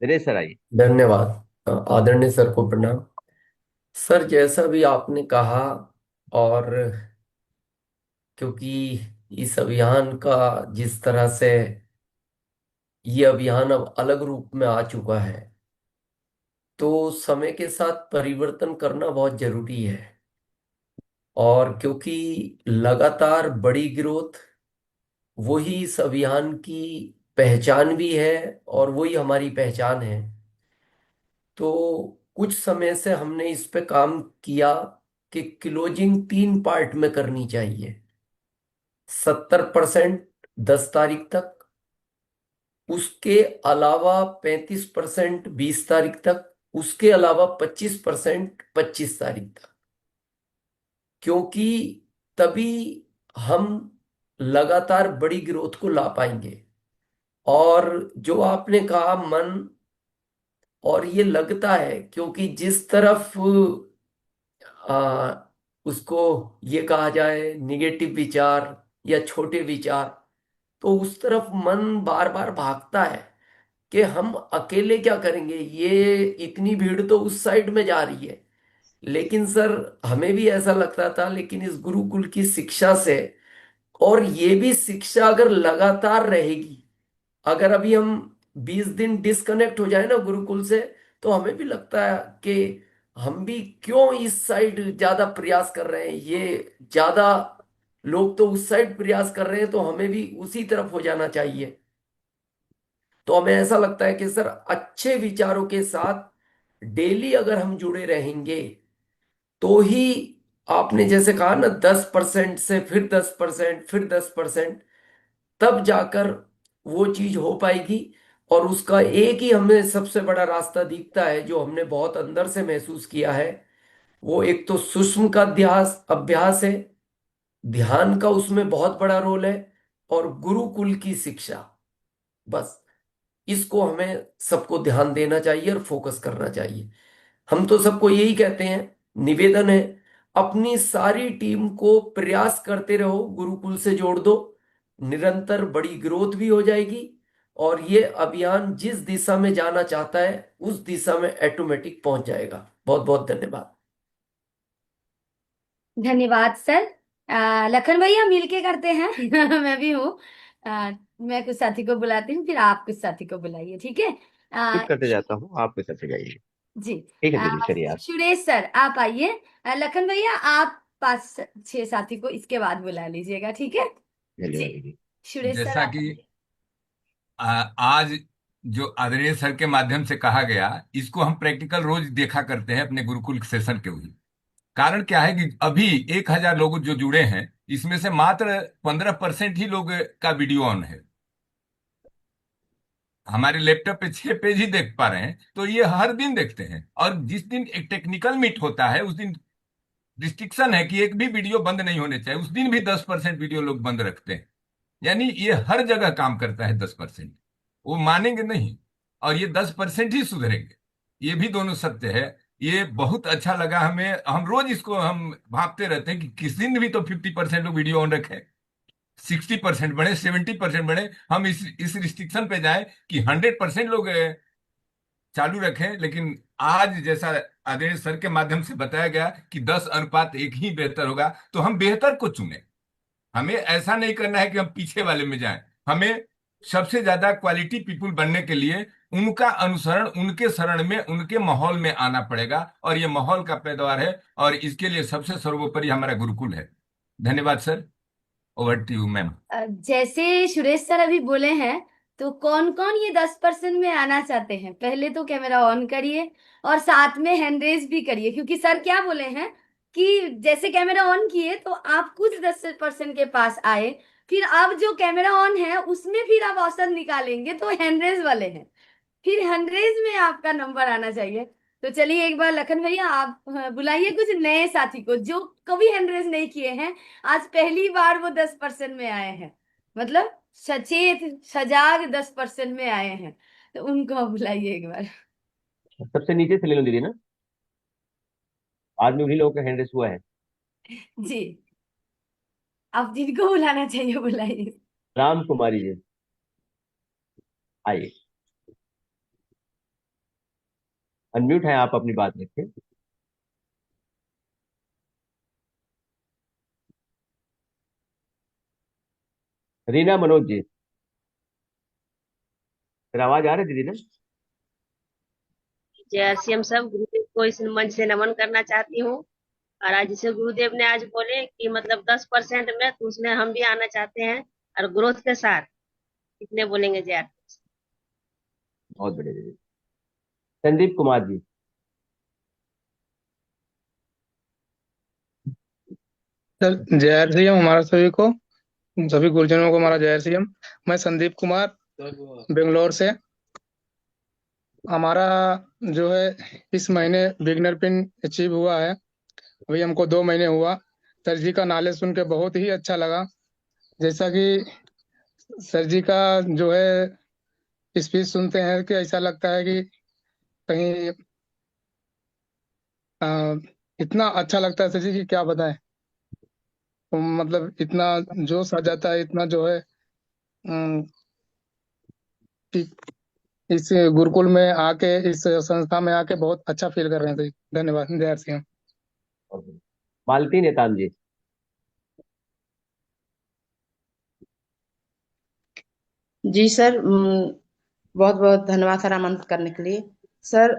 दिनेश सर आइए। धन्यवाद। आदरणीय सर को प्रणाम। सर जैसा भी आपने कहा, और क्योंकि इस अभियान का जिस तरह से ये अभियान अब अलग रूप में आ चुका है, तो समय के साथ परिवर्तन करना बहुत जरूरी है। और क्योंकि लगातार बड़ी ग्रोथ वही इस अभियान की पहचान भी है, और वही हमारी पहचान है। तो कुछ समय से हमने इस पे काम किया कि क्लोजिंग 3 पार्ट में करनी चाहिए। 70% 10 तारीख तक, उसके अलावा 35% 20 तारीख तक, उसके अलावा 25% 25 तारीख तक। क्योंकि तभी हम लगातार बड़ी ग्रोथ को ला पाएंगे। और जो आपने कहा मन, और ये लगता है क्योंकि जिस तरफ आ, उसको ये कहा जाए निगेटिव विचार या छोटे विचार, तो उस तरफ मन बार बार भागता है कि हम अकेले क्या करेंगे, ये इतनी भीड़ तो उस साइड में जा रही है। लेकिन सर, हमें भी ऐसा लगता था, लेकिन इस गुरुकुल की शिक्षा से, और ये भी शिक्षा अगर लगातार रहेगी, अगर अभी हम 20 दिन डिस्कनेक्ट हो जाए ना गुरुकुल से, तो हमें भी लगता है कि हम भी क्यों इस साइड ज्यादा प्रयास कर रहे हैं, ये ज्यादा लोग तो उस साइड प्रयास कर रहे हैं, तो हमें भी उसी तरफ हो जाना चाहिए। तो हमें ऐसा लगता है कि सर, अच्छे विचारों के साथ डेली अगर हम जुड़े रहेंगे, तो ही, आपने जैसे कहा ना, 10% से फिर 10%, फिर 10%, तब जाकर वो चीज हो पाएगी। और उसका एक ही हमें सबसे बड़ा रास्ता दिखता है, जो हमने बहुत अंदर से महसूस किया है। वो एक तो सूक्ष्म का अध्यास अभ्यास है, ध्यान का उसमें बहुत बड़ा रोल है, और गुरुकुल की शिक्षा। बस इसको हमें सबको ध्यान देना चाहिए और फोकस करना चाहिए। हम तो सबको यही कहते हैं, निवेदन है, अपनी सारी टीम को प्रयास करते रहो, गुरुकुल से जोड़ दो, निरंतर बड़ी ग्रोथ भी हो जाएगी। और ये अभियान जिस दिशा में जाना चाहता है, उस दिशा में ऑटोमेटिक पहुंच जाएगा। बहुत बहुत धन्यवाद। धन्यवाद सर। लखन भैया मिलके करते हैं। मैं भी हूँ। मैं कुछ साथी को बुलाती हूँ, फिर आप कुछ साथी को बुलाइए, ठीक है? स्किप आ, करते जाता हूँ, आप भी करते जाइए। जी। ठीक है आ, दीदी, चलिए आप। सुरेश सर आप आइए। लखन भैया आप 5-6 साथी को इसके बाद बुला लीजिएगा, ठीक है? धन्यवाद जी। दीदी। सुरेश सर जैसा आप कि आइए। आज जो आदरणीय सर के माध्यम से कहा गया, इसको हम प्रैक्टिकल रोज देखा करते हैं अपने गुरुकुल सेशन के हुई। कारण क्या है कि अभी 1,000 लोग जो जुड़े हैं, इसमें से मात्र 15% ही लोग का वीडियो ऑन है। हमारे लैपटॉप पे 6 पेज ही देख पा रहे हैं, तो ये हर दिन देखते हैं। और जिस दिन एक टेक्निकल मीट होता है, उस दिन रिस्ट्रिक्शन है कि एक भी वीडियो बंद नहीं होने चाहिए। उस दिन भी 10% वीडियो लोग बंद रखते हैं। यानी ये हर जगह काम करता है 10%। वो मानेंगे नहीं, और ये 10% ही सुधरेंगे। ये भी दोनों सत्य है। ये बहुत अच्छा लगा हमें। हम रोज इसको हम भापते रहते हैं कि किस दिन भी तो 50% लोग वीडियो ऑन रखें, 60% बढ़े, 70% बढ़े। हम इस रिस्ट्रिक्शन पे जाए कि 100% लोग चालू रखें। लेकिन आज जैसा आदरणीय सर के माध्यम से बताया गया कि 10:1 ही बेहतर होगा, तो हम बेहतर को चुने। हमें ऐसा नहीं करना है कि हम पीछे वाले में जाएं। हमें सबसे ज्यादा क्वालिटी पीपुल बनने के लिए उनका अनुसरण, उनके शरण में, उनके माहौल में आना पड़ेगा। और ये माहौल का पैदावार है, और इसके लिए सबसे सर्वोपरि हमारा गुरुकुल है। धन्यवाद sir. Over to you ma'am. जैसे सुरेश सर अभी बोले हैं, तो कौन कौन ये 10% में आना चाहते हैं, पहले तो कैमरा ऑन करिए और साथ में हैंड रेज भी करिए। क्योंकि सर क्या बोले हैं कि जैसे कैमरा ऑन किए तो आप कुछ 10% के पास आए, फिर अब जो कैमरा ऑन है उसमें फिर आप औसत निकालेंगे तो हैंड रेज वाले हैं, फिर हैंड रेज में आपका नंबर आना चाहिए। तो चलिए एक बार लखन भैया आप बुलाइए कुछ नए साथी को जो कभी हैंड रेज नहीं किए हैं, आज पहली बार वो 10% में आए हैं, मतलब सचेत सजाग 10% में आए हैं, तो उनको आप बुलाइए एक बार। सबसे नीचे से ले लो दीदी ना, आज में उन्हीं लोगों का हैंड रेस हुआ है। जी। आप जिनको बुलाना चाहिए बुलाइए। राम कुमारी जी, आइए। अनम्यूट है, आप अपनी बात रखें। रीना मनोज जी, फिर आवाज आ रही है दीदी ना? जय श्याम सब गुरुदेव को इस मंच से नमन करना चाहती हूँ। और आज जैसे गुरुदेव ने आज बोले कि मतलब 10% में, तो उसमें हम भी आना चाहते हैं। और ग्रोथ के साथ कितने बोलेंगे जय। बहुत बढ़िया दीदी। संदीप कुमार जी। सर जय श्री राम हमारा सभी को, सभी गुरुजनों को हमारा जय श्री राम। मैं संदीप कुमार बेंगलोर से। हमारा जो है इस महीने बिगनर पिन अचीव हुआ है। अभी हमको 2 महीने हुआ। सर जी का नॉलेज सुन के बहुत ही अच्छा लगा। जैसा कि सर जी का जो है स्पीच सुनते हैं कि ऐसा लगता है कि कहीं अ, इतना अच्छा लगता है सर जी की क्या बताएं। तो मतलब इतना जोश आ जाता है, इतना जो है अम, कि इस गुरुकुल में आके, इस संस्था में आके बहुत अच्छा फील कर रहे थे। धन्यवाद। जय सिंह। बहुत बढ़िया। मालती नेताम जी। जी सर, बहुत बहुत धन्यवाद सर आमंत्रित करने के लिए। सर,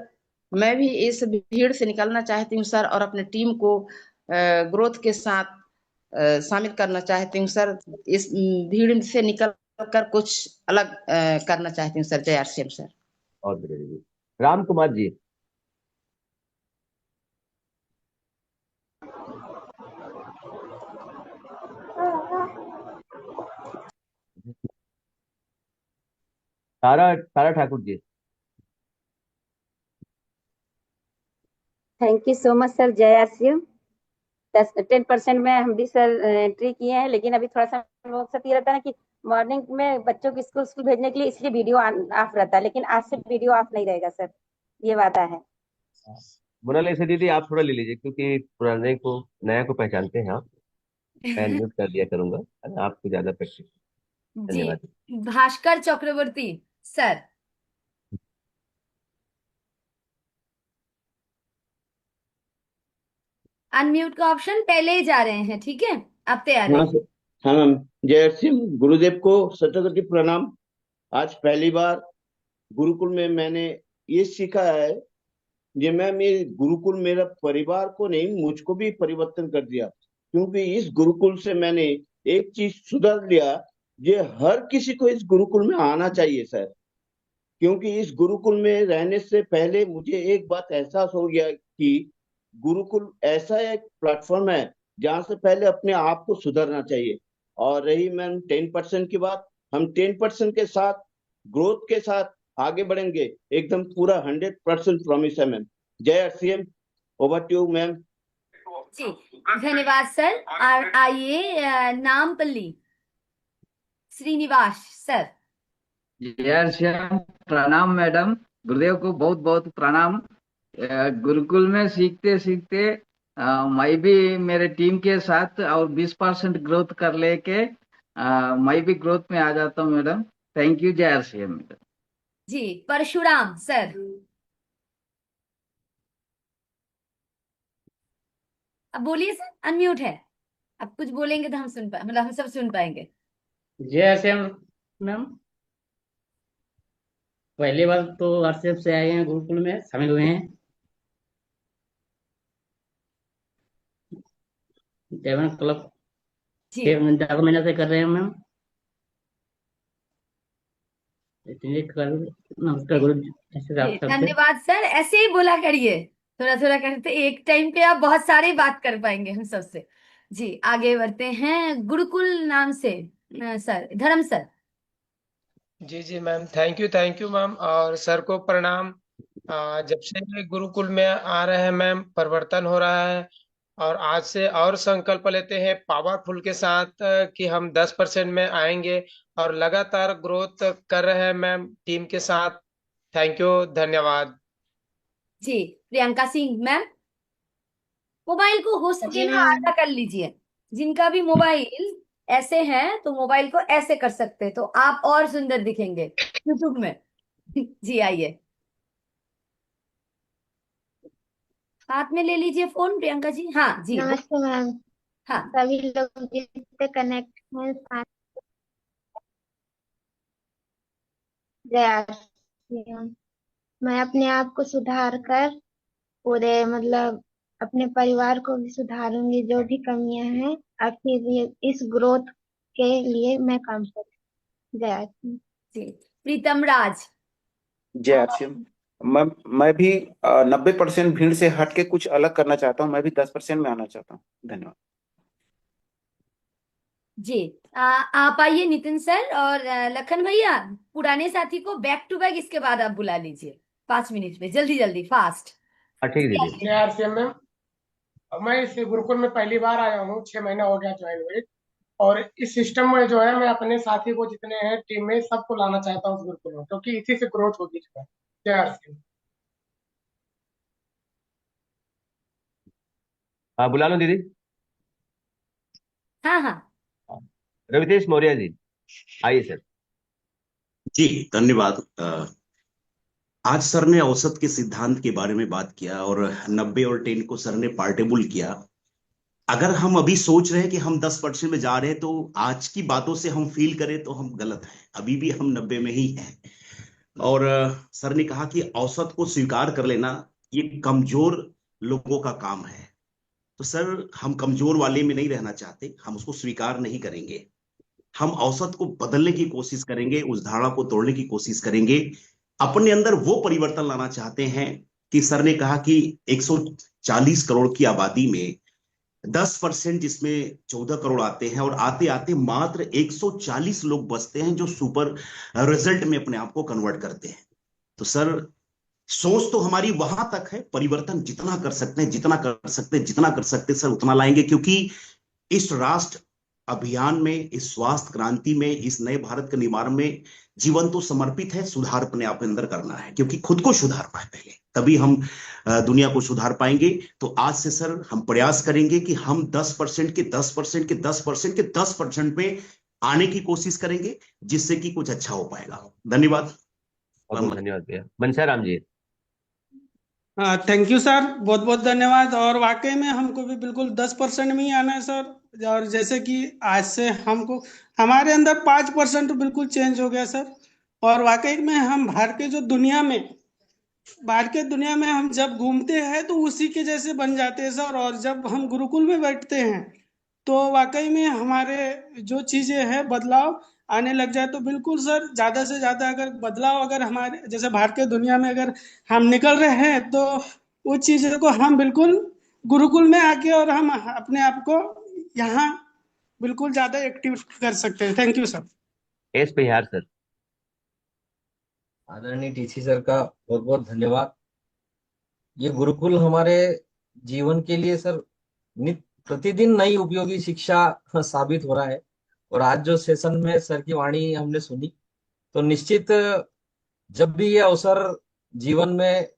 मैं भी इस भीड़ से निकलना चाहती हूँ सर, और अपने टीम को ग्रोथ के साथ शामिल करना चाहती हूँ सर। इस भीड़ से निकल कर कुछ अलग करना चाहती हूँ सर। जय आरसीएम सर। बहुत बढ़िया दीदी। Ram Kumar ji. Tara Tara Thakur ji. Thank you so much sir. जय आरसीएम। 10% में हम भी सर एंट्री किए हैं, लेकिन अभी थोड़ा सा हम लोग के साथ ये रहता है ना कि मॉर्निंग में बच्चों को स्कूल भेजने के लिए इसलिए वीडियो ऑफ रहता है, लेकिन आज से वीडियो ऑफ नहीं रहेगा सर, ये वादा है। मोनालिसा दीदी, आप थोड़ा ले लीजिए, क्योंकि पुराने को नया को पहचानते हैं आप। मैं म्यूट कर दिया करूंगा, है ना, आपको ज्यादा प्रैक्टिस। जी, धन्यवाद। भास्कर चक्रवर्ती सर। अनम्यूट का ऑप्शन पहले ही जा रहे हैं, ठीक है? अब तैयार हाँ रहिए। सर। हाँ मैम। जय सिंह गुरुदेव को शतकोटि प्रणाम। आज पहली बार गुरुकुल में मैंने ये सीखा है, ये मैम, ये गुरुकुल मेरा परिवार को नहीं, मुझको भी परिवर्तन कर दिया। क्योंकि इस गुरुकुल से मैंने एक चीज सुधार लिया, ये हर किसी को इस गुरुकुल में आना चाहिए सर। क्योंकि इस गुरुकुल में रहने से पहले मुझे एक बात एहसास हो गया कि गुरुकुल ऐसा एक प्लेटफॉर्म है जहां से पहले अपने आप को सुधारना चाहिए। और रही मैम 10% की बात, हम 10% के साथ, ग्रोथ के साथ आगे बढ़ेंगे। एकदम पूरा 100% प्रॉमिस है मैम। जय CM. Over to you ma'am. जी, धन्यवाद सर। और आइए नामपल्ली श्रीनिवास सर। जय श्याम। प्रणाम मैडम। गुरुदेव को बहुत बहुत प्रणाम। गुरुकुल में सीखते सीखते मैं भी मेरे टीम के साथ और 20% ग्रोथ कर लेके मैं भी ग्रोथ में आ जाता हूँ मैडम। Thank you. जय श्याम मैडम। जी, परशुराम सर। अब बोलिए सर, अनम्यूट है। अब कुछ बोलेंगे तो हम सुन पाए, मतलब हम सब सुन पाएंगे। जय श्याम मैम। पहली बार तो व्हाट्सएप से आए हैं, गुरुकुल में शामिल हुए हैं। सेवन क्लब जी 6 महीने से कर रहे हैं मैम। नमस्कार गुरु जी, ऐसे आप जी, सबसे। धन्यवाद सर। ऐसे ही बोला करिए, थोड़ा थोड़ा करते, एक टाइम पे आप बहुत सारी बात कर पाएंगे हम सबसे। जी, आगे बढ़ते हैं गुरुकुल नाम से। Sir Dharam sir. जी जी मैम, थैंक यू मैम, और सर को प्रणाम। जब से गुरुकुल में आ रहे हैं मैम, परिवर्तन हो रहा है। और आज से और संकल्प लेते हैं पावरफुल के साथ कि हम 10% में आएंगे, और लगातार ग्रोथ कर रहे हैं मैम टीम के साथ। थैंक यू, धन्यवाद। जी, प्रियंका सिंह मैम। मोबाइल को हो सके जी ना मैम। आधा कर लीजिए। जिनका भी मोबाइल ऐसे हैं तो मोबाइल को ऐसे कर सकते हैं, तो आप और सुंदर दिखेंगे यूट्यूब में। जी आइए, हाथ में ले लीजिए फोन प्रियंका जी। हाँ जी नमस्ते मैम। हाँ सभी लोग जिससे कनेक्ट हैं जय श्री राम। मैं अपने आप को सुधार कर पूरे मतलब अपने परिवार को भी सुधारूंगी, जो भी कमियां हैं, और फिर ये इस ग्रोथ के लिए मैं काम करूँ। जय श्री राम। जी, प्रीतम राज। जय आरसीएम। मैं भी 90% भीड़ से हट के कुछ अलग करना चाहता हूँ। मैं भी 10% में आना चाहता हूँ। धन्यवाद। जी, आप आइए नितिन सर, और लखन भैया पुराने साथी को बैक टू बैक इसके बाद आप बुला लीजिए 5 मिनट में, जल्दी जल्दी फास्ट। ठीक है दीदी। जय आरसीएम मैम। मैं इस गुरुकुल में पहली बार आया हूँ, 6 महीना हो गया ज्वाइन हुए। और इस सिस्टम में जो है, मैं अपने साथी को जितने हैं टीम में सबको लाना चाहता हूँ इस गुरुकुल में, क्योंकि इसी से ग्रोथ होगी इसका। जय आरसीएम। हाँ, बुला लो दीदी। हाँ हाँ। रवितेश मौर्य जी, आइए सर। जी धन्यवाद। आज सर ने औसत के सिद्धांत के बारे में बात किया और 90 और 10 को सर ने पार्टेबल किया। अगर हम अभी सोच रहे हैं कि हम 10% में जा रहे हैं, तो आज की बातों से हम फील करें तो हम गलत हैं। अभी भी हम 90 में ही हैं। और सर ने कहा कि औसत को स्वीकार कर लेना ये कमजोर लोगों का काम है। तो सर, हम कमजोर वाले में नहीं रहना चाहते, हम उसको स्वीकार नहीं करेंगे। हम औसत को बदलने की कोशिश करेंगे, उस धारणा को तोड़ने की कोशिश करेंगे। अपने अंदर वो परिवर्तन लाना चाहते हैं कि सर ने कहा कि 140 करोड़ की आबादी में 10% इसमें 14 करोड़ आते हैं, और आते आते मात्र 140 लोग बचते हैं जो सुपर रिजल्ट में अपने आप को कन्वर्ट करते हैं। तो सर, सोच तो हमारी वहां तक है, परिवर्तन जितना कर सकते हैं, जितना कर सकते हैं, जितना कर सकते हैं सर, उतना लाएंगे। क्योंकि इस राष्ट्र अभियान में, इस स्वास्थ्य क्रांति में, इस नए भारत के निर्माण में जीवन तो समर्पित है। सुधार अपने आप अंदर करना है, क्योंकि खुद को सुधार पाए पहले, तभी हम दुनिया को सुधार पाएंगे। तो आज से सर हम प्रयास करेंगे कि हम 10% के 10% के 10% के 10% में आने की कोशिश करेंगे, जिससे कि कुछ अच्छा हो पाएगा। धन्यवाद। बहुत धन्यवाद भैया। मनसा Ram ji. Thank you sir, बहुत बहुत धन्यवाद। और वाकई में हमको भी बिल्कुल 10% में ही आना है सर। और जैसे कि आज से हमको हमारे अंदर 5% बिल्कुल चेंज हो गया सर। और वाकई में हम बाहर के दुनिया में हम जब घूमते हैं तो उसी के जैसे बन जाते हैं सर। और जब हम गुरुकुल में बैठते हैं तो वाकई में हमारे जो चीजें हैं, बदलाव आने लग जाए। तो बिल्कुल सर, ज्यादा से ज्यादा अगर बदलाव, अगर हमारे जैसे बाहर के दुनिया में अगर हम निकल रहे हैं, तो वो चीजों को हम बिल्कुल गुरुकुल में आके और हम अपने आप को यहाँ बिल्कुल ज्यादा एक्टिव कर सकते हैं। Thank you sir. S Bihar sir. आदरणीय टीसी सर का बहुत बहुत धन्यवाद। ये गुरुकुल हमारे जीवन के लिए सर नित प्रतिदिन नई उपयोगी शिक्षा साबित हो रहा है। और आज जो सेशन में सर की वाणी हमने सुनी, तो निश्चित जब भी ये अवसर जीवन में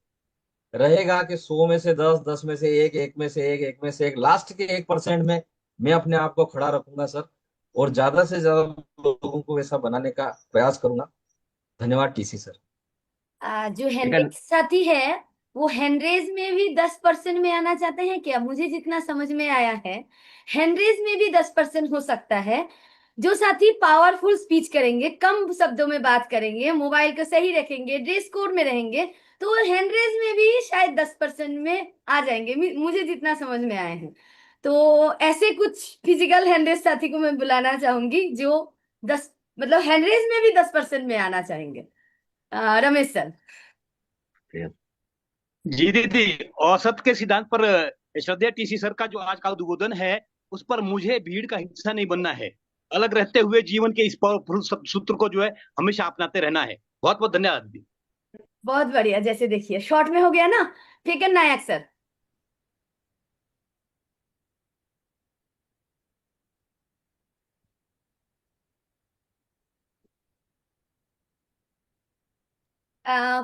रहेगा कि 100 में से 10, 10 में से 1, 1 में से 1, 1 में से 1, लास्ट के 1% में मैं अपने आप को खड़ा रखूंगा सर, और ज्यादा से ज्यादा लोगों को वैसा बनाने का प्रयास करूंगा। धन्यवाद टीसी सर। जो हेनरेज साथी है, वो हेनरेज में भी 10% में आना चाहते हैं क्या? मुझे जितना समझ में आया है, हेनरेज में भी 10% हो सकता है। जो साथी पावरफुल स्पीच करेंगे, कम शब्दों में बात करेंगे, मोबाइल को सही रखेंगे, ड्रेस कोड में रहेंगे, तो वो हेनरेज में भी शायद 10% में आ जाएंगे, मुझे जितना समझ में आए हैं। तो ऐसे कुछ फिजिकल हेनरेज साथी को मैं बुलाना चाहूंगी जो 10 मतलब हेनरेज में भी 10% में आना चाहेंगे। रमेश सर। जी दीदी, औसत के सिद्धांत पर श्रद्धेय टीसी सर का जो आज का उद्बोधन है, उस पर मुझे भीड़ का हिस्सा नहीं बनना है। अलग रहते हुए जीवन के इस पावरफुल सूत्र को जो है हमेशा अपनाते रहना है। बहुत बहुत धन्यवाद दीदी। बहुत बढ़िया। जैसे देखिए शॉर्ट में हो गया ना। फेकन नायक सर।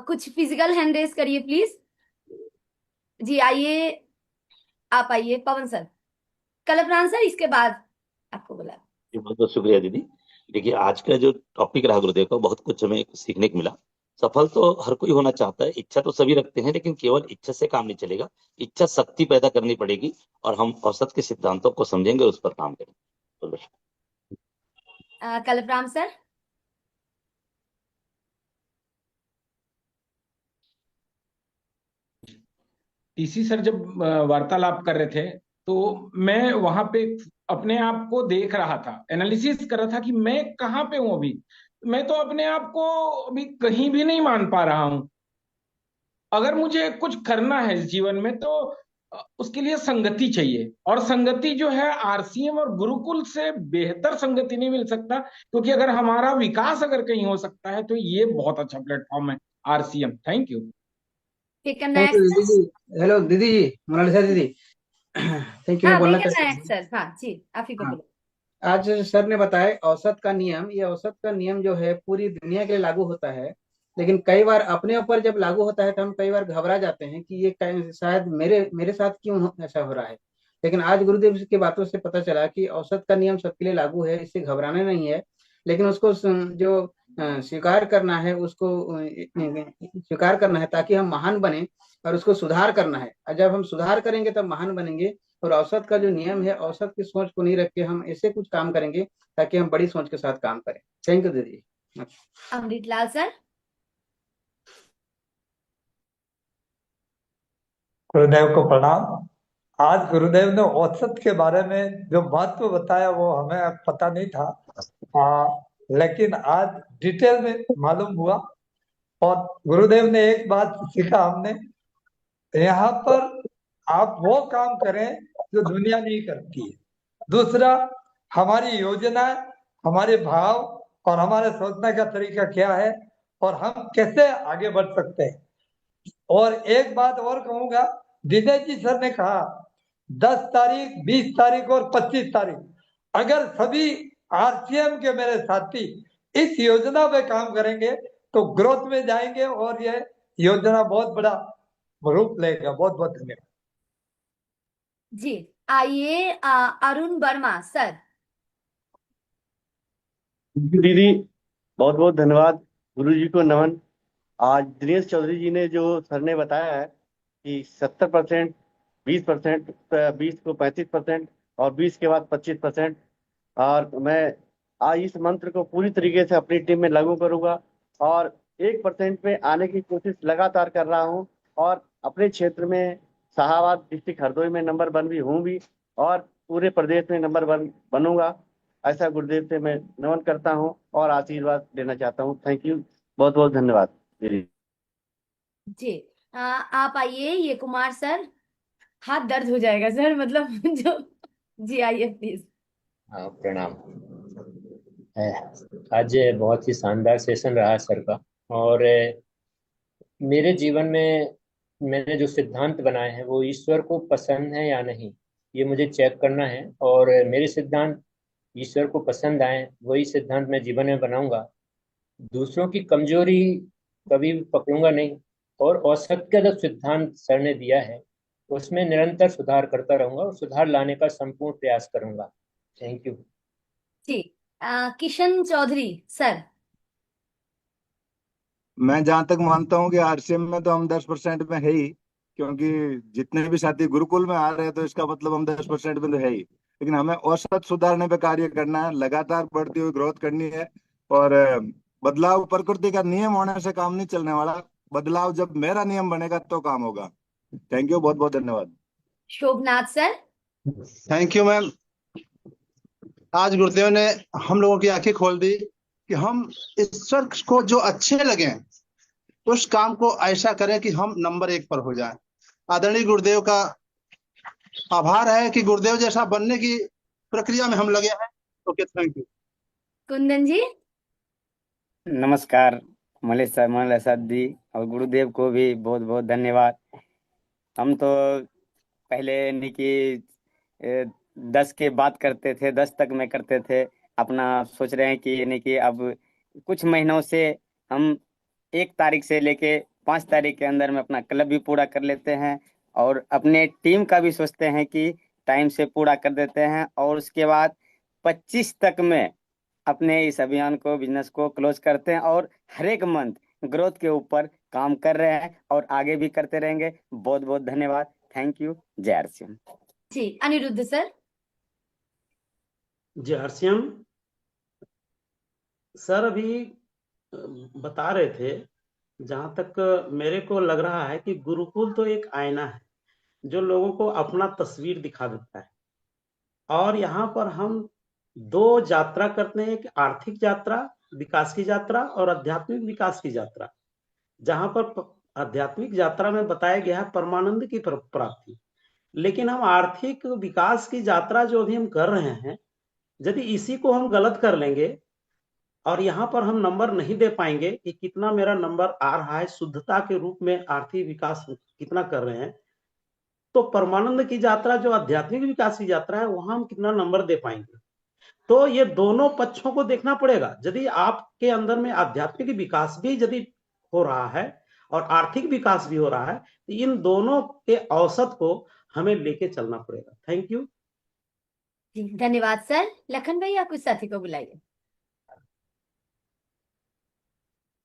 कुछ फिजिकल हैंड रेस करिए प्लीज। जी आइए, आप आइए पवन सर, कल्पना सर, इसके बाद आपको बुला। बहुत बहुत शुक्रिया दीदी। देखिए, आज का जो टॉपिक रहा गुरुदेव का, बहुत कुछ हमें सीखने को मिला। सफल तो हर कोई होना चाहता है, इच्छा तो सभी रखते हैं, लेकिन केवल इच्छा से काम नहीं चलेगा। इच्छा शक्ति पैदा करनी पड़ेगी, और हम औसत के सिद्धांतों को समझेंगे और उस पर काम करेंगे। कल्पराम सर। टीसी सर जब वार्तालाप कर रहे थे तो मैं वहां पे अपने आप को देख रहा था, एनालिसिस कर रहा था कि मैं कहाँ पे हूं अभी। मैं तो अपने आप को अभी कहीं भी नहीं मान पा रहा हूं। अगर मुझे कुछ करना है इस जीवन में तो उसके लिए संगति चाहिए, और संगति जो है आरसीएम और गुरुकुल से बेहतर संगति नहीं मिल सकता, क्योंकि अगर हमारा विकास अगर कहीं हो सकता है तो ये बहुत अच्छा प्लेटफॉर्म है आरसीएम। Thank you. ठीक है, थैंक यू नेक्स्ट। दीदी जी। हेलो दीदी जी, मोनालिसा दीदी। थैंक यू, मैं हाँ, बोलना ठीक है, चाहता नेक्स्ट हूँ। सर। हाँ जी, आप ही को हाँ, बोलो। आज सर ने बताया औसत का नियम। ये औसत का नियम जो है पूरी दुनिया के लिए लागू होता है, लेकिन कई बार अपने ऊपर जब लागू होता है तो हम कई बार घबरा जाते हैं कि ये शायद मेरे मेरे साथ क्यों ऐसा हो रहा है। लेकिन आज गुरुदेव की बातों से पता चला कि औसत का नियम सबके लिए लागू है, इससे घबराना नहीं है। लेकिन उसको जो स्वीकार करना है, उसको स्वीकार करना है ताकि हम महान बने, और उसको सुधार करना है। और जब हम सुधार करेंगे तब महान बनेंगे। और औसत का जो नियम है, औसत की सोच को नहीं रख के हम ऐसे कुछ काम करेंगे ताकि हम बड़ी सोच के साथ काम करें। थैंक यू दीदी। अमृतलाल सर। गुरुदेव को प्रणाम। आज गुरुदेव ने औसत के बारे में जो महत्व बताया वो हमें पता नहीं था, लेकिन आज डिटेल में मालूम हुआ। और गुरुदेव ने एक बात सीखा हमने, यहाँ पर आप वो काम करें जो दुनिया नहीं करती है। दूसरा, हमारी योजना, हमारे भाव और हमारे सोचने का तरीका क्या है और हम कैसे आगे बढ़ सकते हैं। और एक बात और कहूंगा, दिनेश जी सर ने कहा 10 तारीख, 20 तारीख और 25 तारीख, अगर सभी आरसीएम के मेरे साथी इस योजना पे काम करेंगे तो ग्रोथ में जाएंगे और ये योजना बहुत बड़ा रूप लेगा। बहुत बहुत धन्यवाद जी। आइए, अरुण वर्मा सर। दीदी बहुत बहुत धन्यवाद। गुरु जी को नमन। आज दिनेश चौधरी जी ने जो सर ने बताया है कि 70%, 20%, 20 को 35% और 20 के बाद 25%, और मैं आज इस मंत्र को पूरी तरीके से अपनी टीम में लागू करूंगा और 1% पे आने की कोशिश लगातार कर रहा हूं। और अपने क्षेत्र में शाहाबाद डिस्ट्रिक्ट हरदोई में नंबर 1 भी हूं भी, और पूरे प्रदेश में नंबर 1 बनूंगा। ऐसा गुरुदेव से मैं नमन करता हूं और आशीर्वाद लेना चाहता हूं। थैंक यू, बहुत बहुत धन्यवाद दीदी। जी। आप आइए, ये कुमार सर। हाथ दर्द हो जाएगा सर, मतलब जो। जी, आइए प्लीज। हाँ, प्रणाम। आज बहुत ही शानदार सेशन रहा सर का। और मेरे जीवन में मैंने जो सिद्धांत बनाए हैं वो ईश्वर को पसंद है या नहीं, ये मुझे चेक करना है। और मेरे सिद्धांत ईश्वर को पसंद आए, वही सिद्धांत मैं जीवन में बनाऊंगा। दूसरों की कमजोरी कभी भी पकड़ूंगा नहीं। और औसत का जो सिद्धांत सर ने दिया है उसमें निरंतर सुधार करता रहूंगा और सुधार लाने का संपूर्ण प्रयास करूंगा। Thank you. जी। किशन चौधरी सर। मैं जहां तक मानता हूं कि आरसीएम में तो हम 10% में है ही, क्योंकि जितने भी साथी गुरुकुल में आ रहे हैं तो इसका मतलब हम 10% में तो है ही। लेकिन हमें औसत सुधारने पे कार्य करना है, लगातार बढ़ती हुई ग्रोथ करनी है। और बदलाव प्रकृति का नियम होने से काम नहीं चलने वाला। बदलाव जब मेरा नियम बनेगा तो काम होगा। थैंक यू, बहुत बहुत धन्यवाद। Shobhnath sir. Thank you ma'am. आज गुरुदेव ने हम लोगों की आंखें खोल दी कि हम ईश्वर को जो अच्छे लगे उस काम को ऐसा करें कि हम नंबर 1 पर हो जाएं। आदरणीय गुरुदेव का आभार है कि गुरुदेव जैसा बनने की प्रक्रिया में हम लगे हैं। Okay, thank you. Kundan ji. नमस्कार मलेशा दी, और गुरुदेव को भी बहुत बहुत धन्यवाद। हम तो पहले यानी कि 10 के बात करते थे, 10 तक में करते थे। अपना सोच रहे हैं कि यानी कि अब कुछ महीनों से हम 1 तारीख से लेके 5 तारीख के अंदर में अपना क्लब भी पूरा कर लेते हैं, और अपने टीम का भी सोचते हैं कि टाइम से पूरा कर देते हैं। और उसके बाद 25 तक में अपने इस अभियान को, बिजनेस को क्लोज करते हैं, और हर एक मंथ ग्रोथ के ऊपर काम कर रहे हैं और आगे भी करते रहेंगे। बहुत बहुत धन्यवाद। Thank you. जय आरसीएम। जी, अनिरुद्ध सर। जय आरसीएम। सर अभी बता रहे थे, जहां तक मेरे को लग रहा है कि गुरुकुल तो एक आईना है। जो लोगों को अपना तस्वीर दिखा देता है। और यहाँ पर हम दो यात्रा करते हैं, एक आर्थिक यात्रा, विकास की यात्रा, और आध्यात्मिक विकास की यात्रा। जहां पर आध्यात्मिक यात्रा में बताया गया है परमानंद की प्राप्ति, लेकिन हम आर्थिक विकास की यात्रा जो अभी हम कर रहे हैं, यदि इसी को हम गलत कर लेंगे और यहाँ पर हम नंबर नहीं दे पाएंगे कि कितना मेरा नंबर आ रहा है शुद्धता के रूप में, आर्थिक विकास कितना कर रहे हैं, तो परमानंद की यात्रा जो आध्यात्मिक विकास की यात्रा है वहां हम कितना नंबर दे पाएंगे। तो ये दोनों पक्षों को देखना पड़ेगा। यदि आपके अंदर में आध्यात्मिक विकास भी यदि हो रहा है और आर्थिक विकास भी हो रहा है, तो इन दोनों के औसत को हमें लेके चलना पड़ेगा। थैंक यू जी, धन्यवाद सर। लखन भाई, आप कुछ साथी को बुलाइए।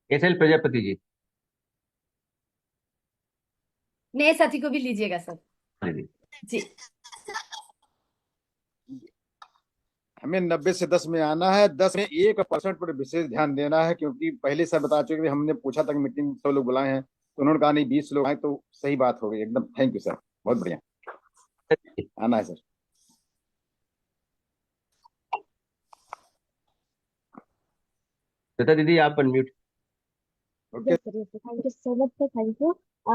एसएल प्रजापति जी। नए साथी को भी लीजिएगा सर। जी, हमें 90 से 10 में आना है। 10 में 1% पर विशेष ध्यान देना है, क्योंकि पहले सर बता चुके, हमने पूछा था कि मीटिंग में 100 लोग बुलाए हैं, तो उन्होंने कहा नहीं 20 लोग आए, तो सही बात हो गई एकदम। थैंक यू सर, बहुत बढ़िया आना है सर। श्वेता दीदी आप unmute. Okay thank you so much sir, thank you.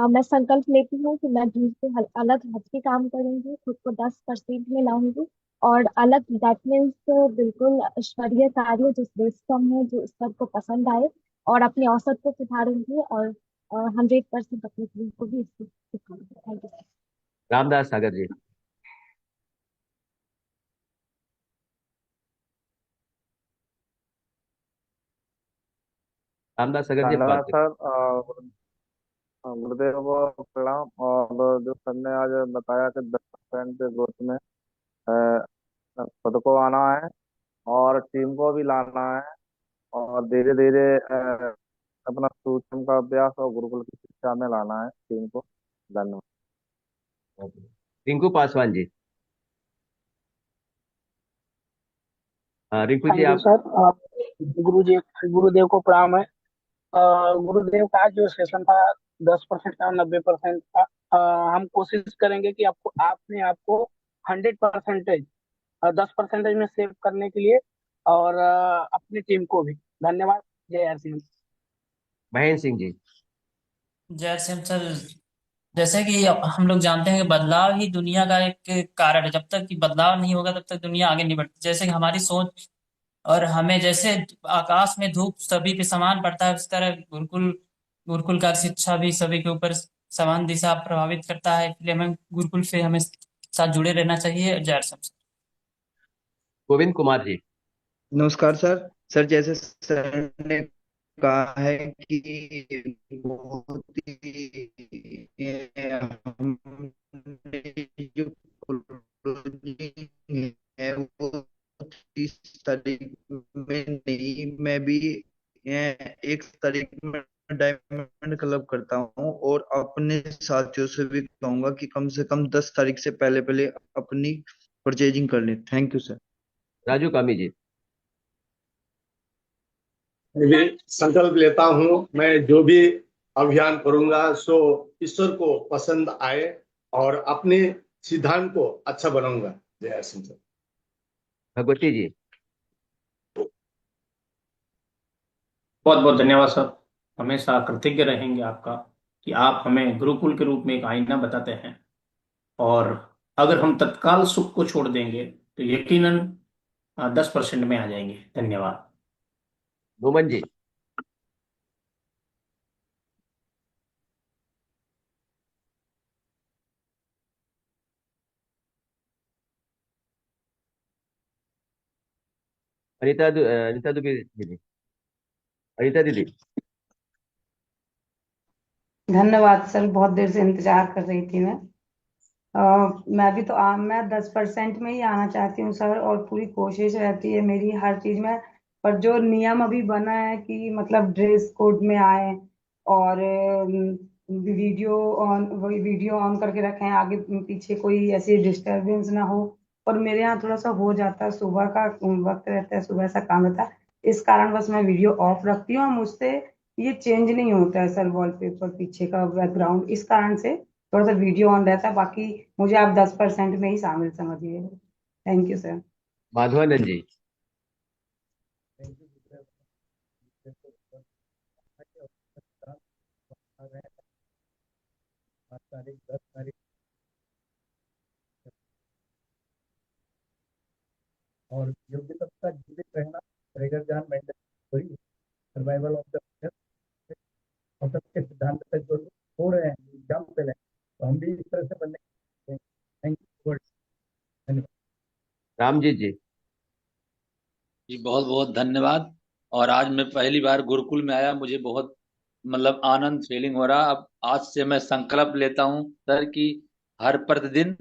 मैं संकल्प लेती हूँ कि मैं भीड़ से अलग हट के काम करूंगी, खुद को 10% में लाऊंगी, और अलग दैट मीन्स बिल्कुल ईश्वरीय कार्य जो श्रेष्ठतम है, जो ईश्वर को पसंद आए, और अपने औसत को सुधारूंगी, और 100% अपनी टीम को भी इसको सिखाऊंगी। Thank you sir. Ramdas Sagar ji. Ramdas Sagar ji आप बात धन्यवाद सर। गुरुदेव को प्रणाम। और जो सर ने आज बताया कि 10% के ग्रोथ में खुद को आना है और टीम को भी लाना है, और धीरे धीरे अपना सूक्ष्म का अभ्यास और गुरुकुल की शिक्षा में लाना है टीम को। धन्यवाद। रिंकू पासवान जी। रिंकू जी थैंक यू आप। सर। गुरुदेव को प्रणाम है। गुरुदेव का जो सेशन था 10% का, 90% का, हम कोशिश करेंगे कि आपको आपने आपको 100%, 10% में सेव करने के लिए, और अपनी टीम को भी। धन्यवाद। जय हर सिंह। महेंद्र सिंह जी। जय सिंह सर। जैसे कि हम लोग जानते हैं कि बदलाव ही दुनिया का एक कारण है। जब तक कि बदलाव नहीं होगा तब तक दुनिया आगे नहीं बढ़ती। जैसे कि हमारी सोच, और हमें जैसे आकाश में धूप सभी पे समान पड़ता है, उस तरह गुरुकुल का शिक्षा भी सभी के ऊपर समान दिशा प्रभावित करता है। इसलिए हमें गुरुकुल से हमें साथ जुड़े रहना चाहिए। जय सिंह। गोविंद कुमार जी। नमस्कार सर। सर जैसे सर ने कहा है कि बहुत ही हमने जो closing है वो 30 तारीख में नहीं, मैं भी एक तारीख में डायमंड क्लब करता हूँ, और अपने साथियों से भी कहूंगा कि कम से कम 10 तारीख से पहले पहले अपनी परचेजिंग कर लें। Thank you sir. राजू कामी जी। मैं भी संकल्प लेता हूँ, मैं जो भी अभियान करूंगा सो ईश्वर को पसंद आए और अपने सिद्धांत को अच्छा बनाऊंगा। जय सिंह सर। भगवती जी। बहुत बहुत धन्यवाद सर। हमेशा कृतज्ञ रहेंगे आपका कि आप हमें गुरुकुल के रूप में एक आईना बताते हैं, और अगर हम तत्काल सुख को छोड़ देंगे तो यकीनन 10% में आ जाएंगे। धन्यवाद। मोमन जी। अनिता दीदी। अनिता दीदी। धन्यवाद सर, बहुत देर से इंतजार कर रही थी मैं। मैं भी तो मैं 10% में ही आना चाहती हूँ सर, और पूरी कोशिश रहती है मेरी हर चीज में। पर जो नियम अभी बना है कि मतलब ड्रेस कोड में आए, और वीडियो ऑन करके रखें, आगे पीछे कोई ऐसी डिस्टरबेंस ना हो। और मेरे यहाँ थोड़ा सा हो जाता है, सुबह का वक्त रहता है, सुबह सा काम रहता है, इस कारण बस मैं वीडियो ऑफ रखती हूँ। मुझसे ये चेंज नहीं होता है सर, वॉलपेपर पीछे का बैकग्राउंड, इस कारण से थोड़ा सा वीडियो ऑन रहता है, बाकी मुझे आप 10% में ही शामिल समझिए। Thank you sir. Madhavanand ji. और योग्यता का जीवित रहना रहेगा जहां मेंटल सर्वाइवल ऑफ द और सबके सिद्धांत तक जो हो रहे हैं एग्जाम्पल है, तो हम भी इस तरह से बनने। Thank you. धन्यवाद। राम जी। जी बहुत बहुत धन्यवाद। और आज मैं पहली बार गुरुकुल में आया, मुझे बहुत मतलब आनंद फीलिंग हो रहा। अब आज से मैं संकल्प लेता हूँ सर कि हर प्रतिदिन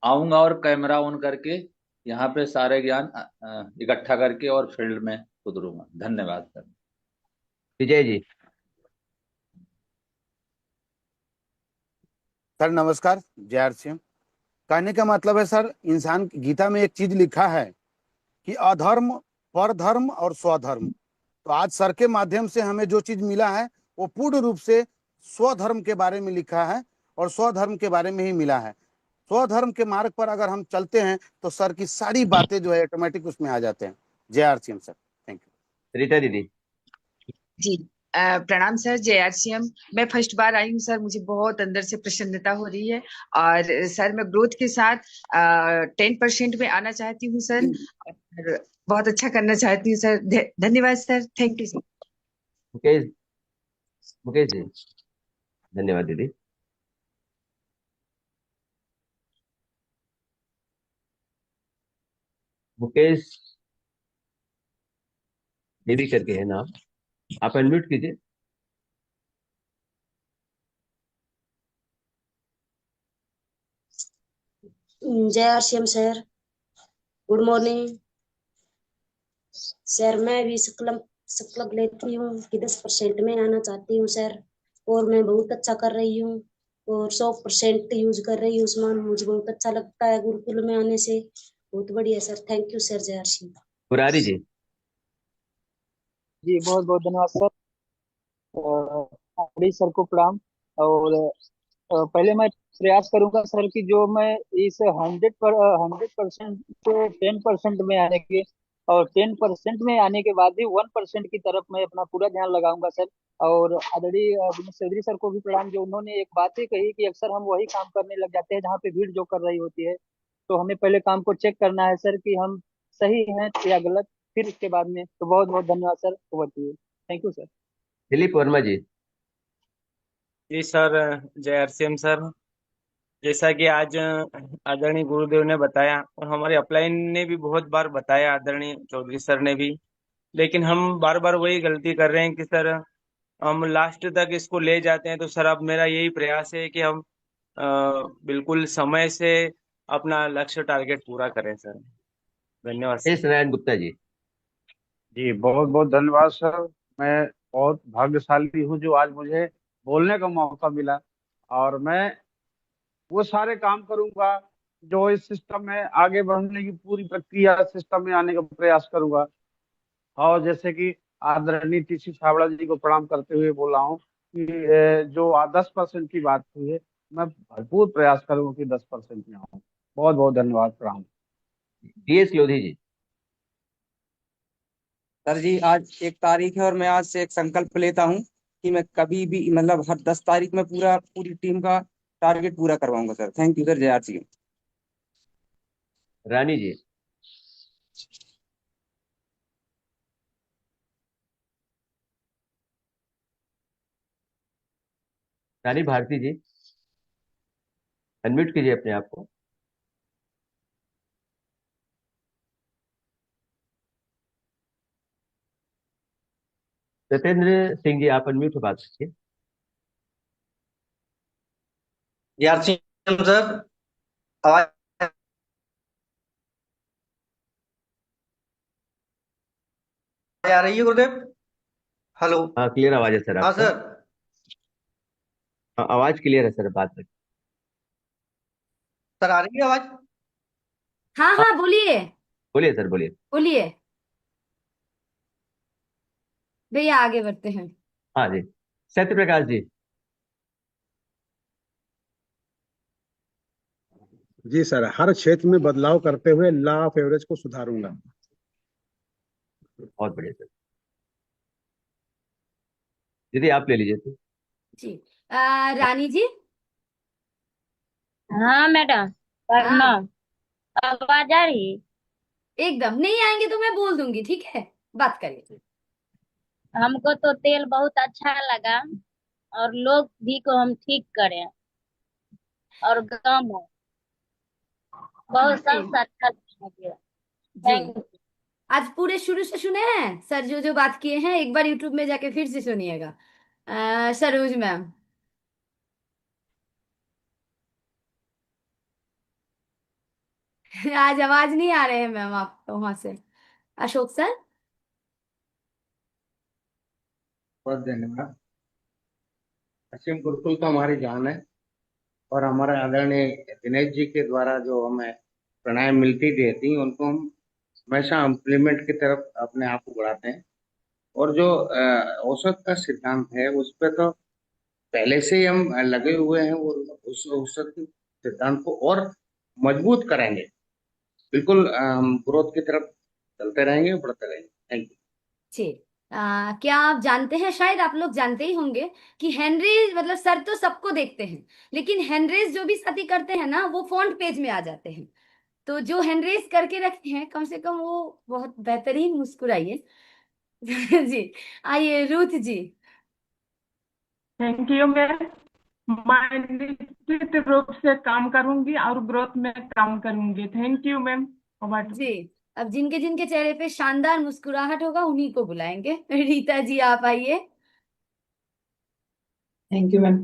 आऊंगा और कैमरा ऑन करके यहाँ पे सारे ज्ञान इकट्ठा करके और फील्ड में उतरूंगा। धन्यवाद सर। विजय जी। सर नमस्कार, जय आर सी एम। कहने का मतलब है सर, इंसान गीता में एक चीज लिखा है कि अधर्म, परधर्म और स्वधर्म। तो आज सर के माध्यम से हमें जो चीज मिला है वो पूर्ण रूप से स्वधर्म के बारे में लिखा है और स्वधर्म के बारे में ही मिला है। स्वधर्म के मार्ग पर अगर हम चलते हैं तो सर की सारी बातें जो है ऑटोमेटिक उसमें आ जाते हैं। जय R C M sir. Thank you. Rita दीदी। जी प्रणाम सर, जय आरसीएम। मैं फर्स्ट बार आई हूँ सर, मुझे बहुत अंदर से प्रसन्नता हो रही है। और सर मैं ग्रोथ के साथ 10% में आना चाहती हूँ सर, और बहुत अच्छा करना चाहती हूँ सर। धन्यवाद sir, thank you sir. Mukesh Mukesh ji. धन्यवाद दीदी। मुकेश दीदी करके है नाम, आप अनम्यूट कीजिए। जय RCM sir, good morning sir. मैं भी संकल्प लेती हूँ कि 10% में आना चाहती हूँ सर, और मैं बहुत अच्छा कर रही हूँ और 100% यूज कर रही हूँ उस्मान। मुझे बहुत अच्छा लगता है गुरुकुल में आने से, बहुत बढ़िया सर। Thank you sir. जय आरसीएम। मुरारी जी। जी बहुत बहुत धन्यवाद सर। हरीश सर को प्रणाम। और पहले मैं प्रयास करूंगा सर कि जो मैं इस 100% से 10% में आने के, और 10% में आने के बाद भी 1% की तरफ मैं अपना पूरा ध्यान लगाऊंगा सर। और आदरणीय विनीत चौधरी सर को भी प्रणाम, जो उन्होंने एक बात ही कही कि अक्सर हम वही काम करने लग जाते हैं जहाँ पे भीड़ जो कर रही होती है। तो हमें पहले काम को चेक करना है सर कि हम सही हैं या गलत, फिर उसके बाद में। तो बहुत बहुत धन्यवाद sir. Over to you. Thank you sir. Dilip Verma ji. जी सर, जय आरसीएम सर। जैसा कि आज आदरणीय गुरुदेव ने बताया और हमारे अपलाइन ने भी बहुत बार बताया, आदरणीय चौधरी सर ने भी, लेकिन हम बार बार वही गलती कर रहे हैं कि सर हम लास्ट तक इसको ले जाते हैं। तो सर अब मेरा यही प्रयास है कि हम बिल्कुल समय से अपना लक्ष्य टारगेट पूरा करें सर। धन्यवाद सर। एस नारायण गुप्ता जी। जी बहुत बहुत धन्यवाद सर। मैं बहुत भाग्यशाली हूँ जो आज मुझे बोलने का मौका मिला, और मैं वो सारे काम करूंगा जो इस सिस्टम में आगे बढ़ने की पूरी प्रक्रिया, सिस्टम में आने का प्रयास करूंगा। और जैसे कि आदरणीय टीसी छाबड़ा जी को प्रणाम करते हुए बोल रहा हूँ कि जो 10% की बात हुई है, मैं भरपूर प्रयास करूंगा कि 10% में आऊँ। बहुत बहुत धन्यवाद, प्रणाम। डीएस लोधी जी। सर जी आज 1 तारीख है और मैं आज से एक संकल्प लेता हूँ कि मैं कभी भी मतलब हर 10 तारीख में पूरी टीम का टारगेट पूरा करवाऊंगा सर। Thank you sir. जय आरसीएम। रानी जी। रानी भारती जी, अनम्यूट कीजिए अपने आप को। सत्येंद्र सिंह जी, आप अनम्यूट हो बात कीजिए। यार सर, आवाज आ रही है गुरुदेव? हेलो। हाँ क्लियर आवाज है सर हाँ आपका। सर। हाँ, आवाज क्लियर है सर, बात रखिए। सर आ रही है आवाज? हाँ हाँ बोलिए। बोलिए सर, बोलिए। बोलिए भैया, आगे बढ़ते हैं। हाँ जी। सत्य प्रकाश जी। जी सर, हर क्षेत्र में बदलाव करते हुए लॉ ऑफ एवरेज को सुधारूंगा। बहुत बढ़िया सर। दीदी आप ले लीजिए तो। जी रानी जी। हाँ मैडम, हाँ प्रणाम। आवाज आ रही? एकदम। नहीं आएंगे तो मैं बोल दूंगी, ठीक है, बात करिए। हमको तो तेल बहुत अच्छा लगा, और लोग भी को हम ठीक करें, और गम हो बहुत जी सबसे अच्छा लगा। जी। Thank you. आज पूरे शुरू से सुने हैं सर, जो जो बात किए हैं एक बार यूट्यूब में जाके फिर से सुनिएगा। सरोज मैम। आज आवाज नहीं आ रहे हैं मैम आपको वहां से। अशोक सर। बहुत धन्यवाद। पश्चिम गुरुकुल तो हमारी जान है, और हमारे आदरणीय दिनेश जी के द्वारा जो हमें प्राणायाम मिलती रहती उनको हम हमेशा इम्प्लीमेंट की तरफ अपने आप को बढ़ाते हैं। और जो औसत का सिद्धांत है उस पर तो पहले से ही हम लगे हुए हैं, और उस औसत के सिद्धांत को और मजबूत करेंगे। बिल्कुल ग्रोथ की तरफ चलते रहेंगे, बढ़ते रहेंगे। Thank you. जी। क्या आप जानते हैं, शायद आप लोग जानते ही होंगे कि हेनरी मतलब सर तो सबको देखते हैं, लेकिन हेनरीज जो भी साथी करते हैं ना वो फ्रंट पेज में आ जाते हैं। तो जो हेनरीज करके रखते हैं कम से कम वो बहुत बेहतरीन मुस्कुराइए। जी। आइए Ruth ji. Thank you ma'am. मैं निश्चित रूप से काम करूंगी और ग्रोथ में काम करूंगी। Thank you ma'am. जी। अब जिनके जिनके चेहरे पे शानदार मुस्कुराहट होगा उन्हीं को बुलाएंगे। रीता जी आप आइए। Thank you ma'am.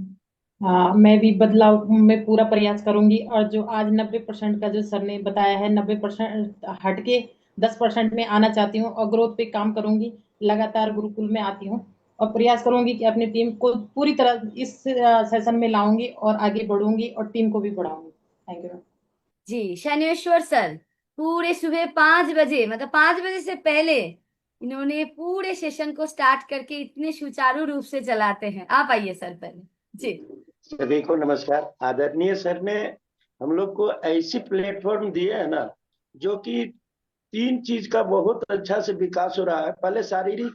मैं भी बदलाव में पूरा प्रयास करूंगी, और जो आज 90% का जो सर ने बताया है 90% हट के 10% में आना चाहती हूँ, और ग्रोथ पे काम करूंगी। लगातार गुरुकुल में आती हूँ और प्रयास करूंगी कि अपनी टीम को पूरी तरह इस सेशन में लाऊंगी और आगे बढ़ूंगी और टीम को भी बढ़ाऊंगी। Thank you ma'am. जी। शनिश्वर सर पूरे सुबह 5 बजे, मतलब 5 बजे से पहले इन्होंने पूरे सेशन को स्टार्ट करके इतने सुचारू रूप से चलाते हैं। आप आइए सर पहले। जी। सभी को नमस्कार। आदरणीय सर ने हम लोग को ऐसी प्लेटफॉर्म दिए है ना, जो कि 3 चीज का बहुत अच्छा से विकास हो रहा है। पहले शारीरिक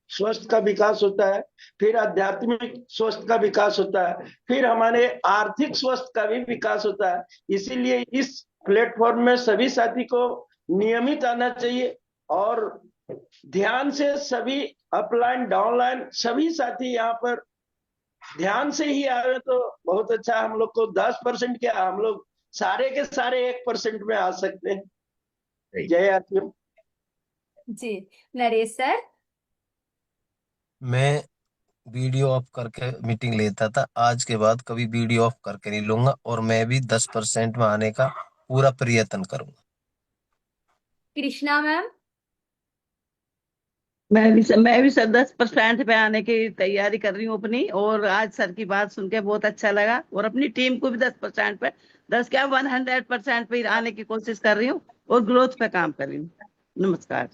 स्वस्थ का विकास होता है, फिर आध्यात्मिक स्वस्थ का विकास होता है, फिर हमारे आर्थिक स्वस्थ का भी विकास होता है। इसीलिए इस प्लेटफॉर्म में सभी साथी को नियमित आना चाहिए, और ध्यान से सभी अपलाइन डाउनलाइन सभी साथी यहाँ पर ध्यान से ही आए तो बहुत अच्छा। हम लोग को 10% क्या, हम लोग सारे के सारे 1% में आ सकते हैं। जय आत्म। जी। नरेश सर। मैं वीडियो ऑफ करके मीटिंग लेता था, आज के बाद कभी वीडियो ऑफ करके नहीं लूंगा, और मैं भी 10% में आने का पूरा प्रयत्न करूंगा। कृष्णा मैम। मैं भी सर 10% पे आने की तैयारी कर रही हूँ अपनी, और आज सर की बात सुन के बहुत अच्छा लगा, और अपनी टीम को भी 10% पे 10 क्या 100% पे आने की कोशिश कर रही हूँ, और ग्रोथ पे काम कर रही हूँ। नमस्कार।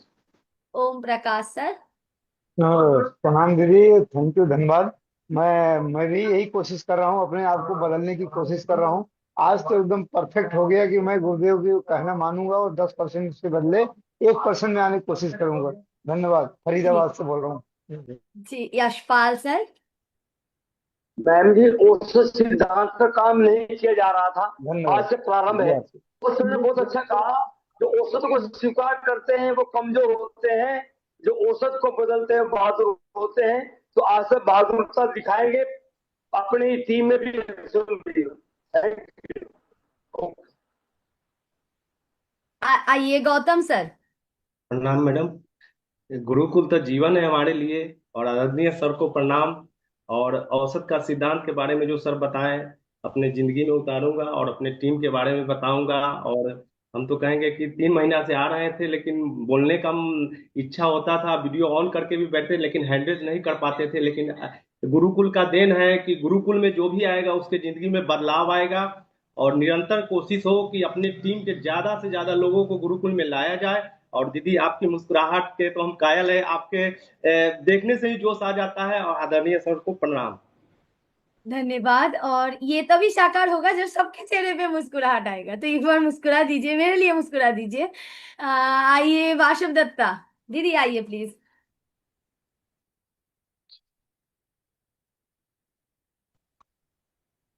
ओम प्रकाश सर। प्रणाम दीदी, थैंक यू, धन्यवाद। मैं भी यही कोशिश कर रहा हूँ, अपने आप को बदलने की कोशिश कर रहा हूँ। आज तो एकदम परफेक्ट हो गया कि मैं गुरुदेव की कहना मानूंगा और 10% के बदले 1% में आने की कोशिश करूंगा। धन्यवाद। फरीदाबाद से बोल रहा हूँ। जी। यशपाल सर। मैम जी, औसत सिद्धांत पर काम नहीं किया जा रहा था, धन्यवाद। आज से प्रारंभ है। उस समय बहुत अच्छा कहा, जो औसत को स्वीकार करते हैं वो कमजोर होते हैं, जो औसत को बदलते हैं बहादुर होते हैं। तो आज से बहादुरता दिखाएंगे, अपनी टीम में भी। आइए गौतम सर। प्रणाम मैडम। गुरुकुल तो जीवन है हमारे लिए, और आदरणीय सर को प्रणाम। और औसत का सिद्धांत के बारे में जो सर बताएं अपने जिंदगी में उतारूंगा, और अपने टीम के बारे में बताऊंगा। और हम तो कहेंगे कि 3 महीना से आ रहे थे, लेकिन बोलने का इच्छा होता था, वीडियो ऑन करके भी बैठे, लेकिन हैंडल नहीं कर पाते थे। लेकिन गुरुकुल का देन है कि गुरुकुल में जो भी आएगा उसके जिंदगी में बदलाव आएगा, और निरंतर कोशिश हो कि अपनी टीम के ज्यादा से ज्यादा लोगों को गुरुकुल में लाया जाए। और दीदी आपकी मुस्कुराहट के तो हम कायल है, आपके देखने से ही जोश आ जाता है। और आदरणीय सर को प्रणाम। धन्यवाद। और ये तभी साकार होगा जब सबके चेहरे पे मुस्कुराहट आएगा। तो एक बार मुस्कुरा दीजिए, मेरे लिए मुस्कुरा दीजिए। आइए वाशव दत्ता दीदी, आइए प्लीज।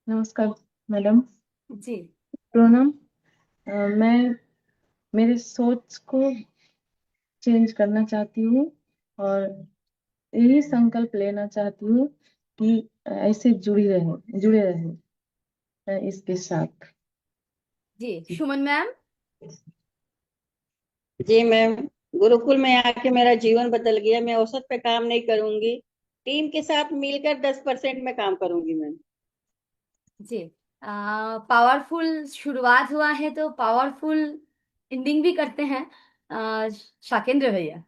नमस्कार मैडम। जी प्रणाम। मैं मेरे सोच को चेंज करना चाहती हूँ और यही संकल्प लेना चाहती हूँ कि ऐसे जुड़े रहे इसके साथ। जी सुमन मैम। जी मैम, गुरुकुल में आके मेरा जीवन बदल गया। मैं औसत पे काम नहीं करूंगी, टीम के साथ मिलकर 10% में काम करूंगी मैम। जी पावरफुल शुरुआत हुआ है तो पावरफुल एंडिंग भी करते हैं। शाकेंद्र भैया,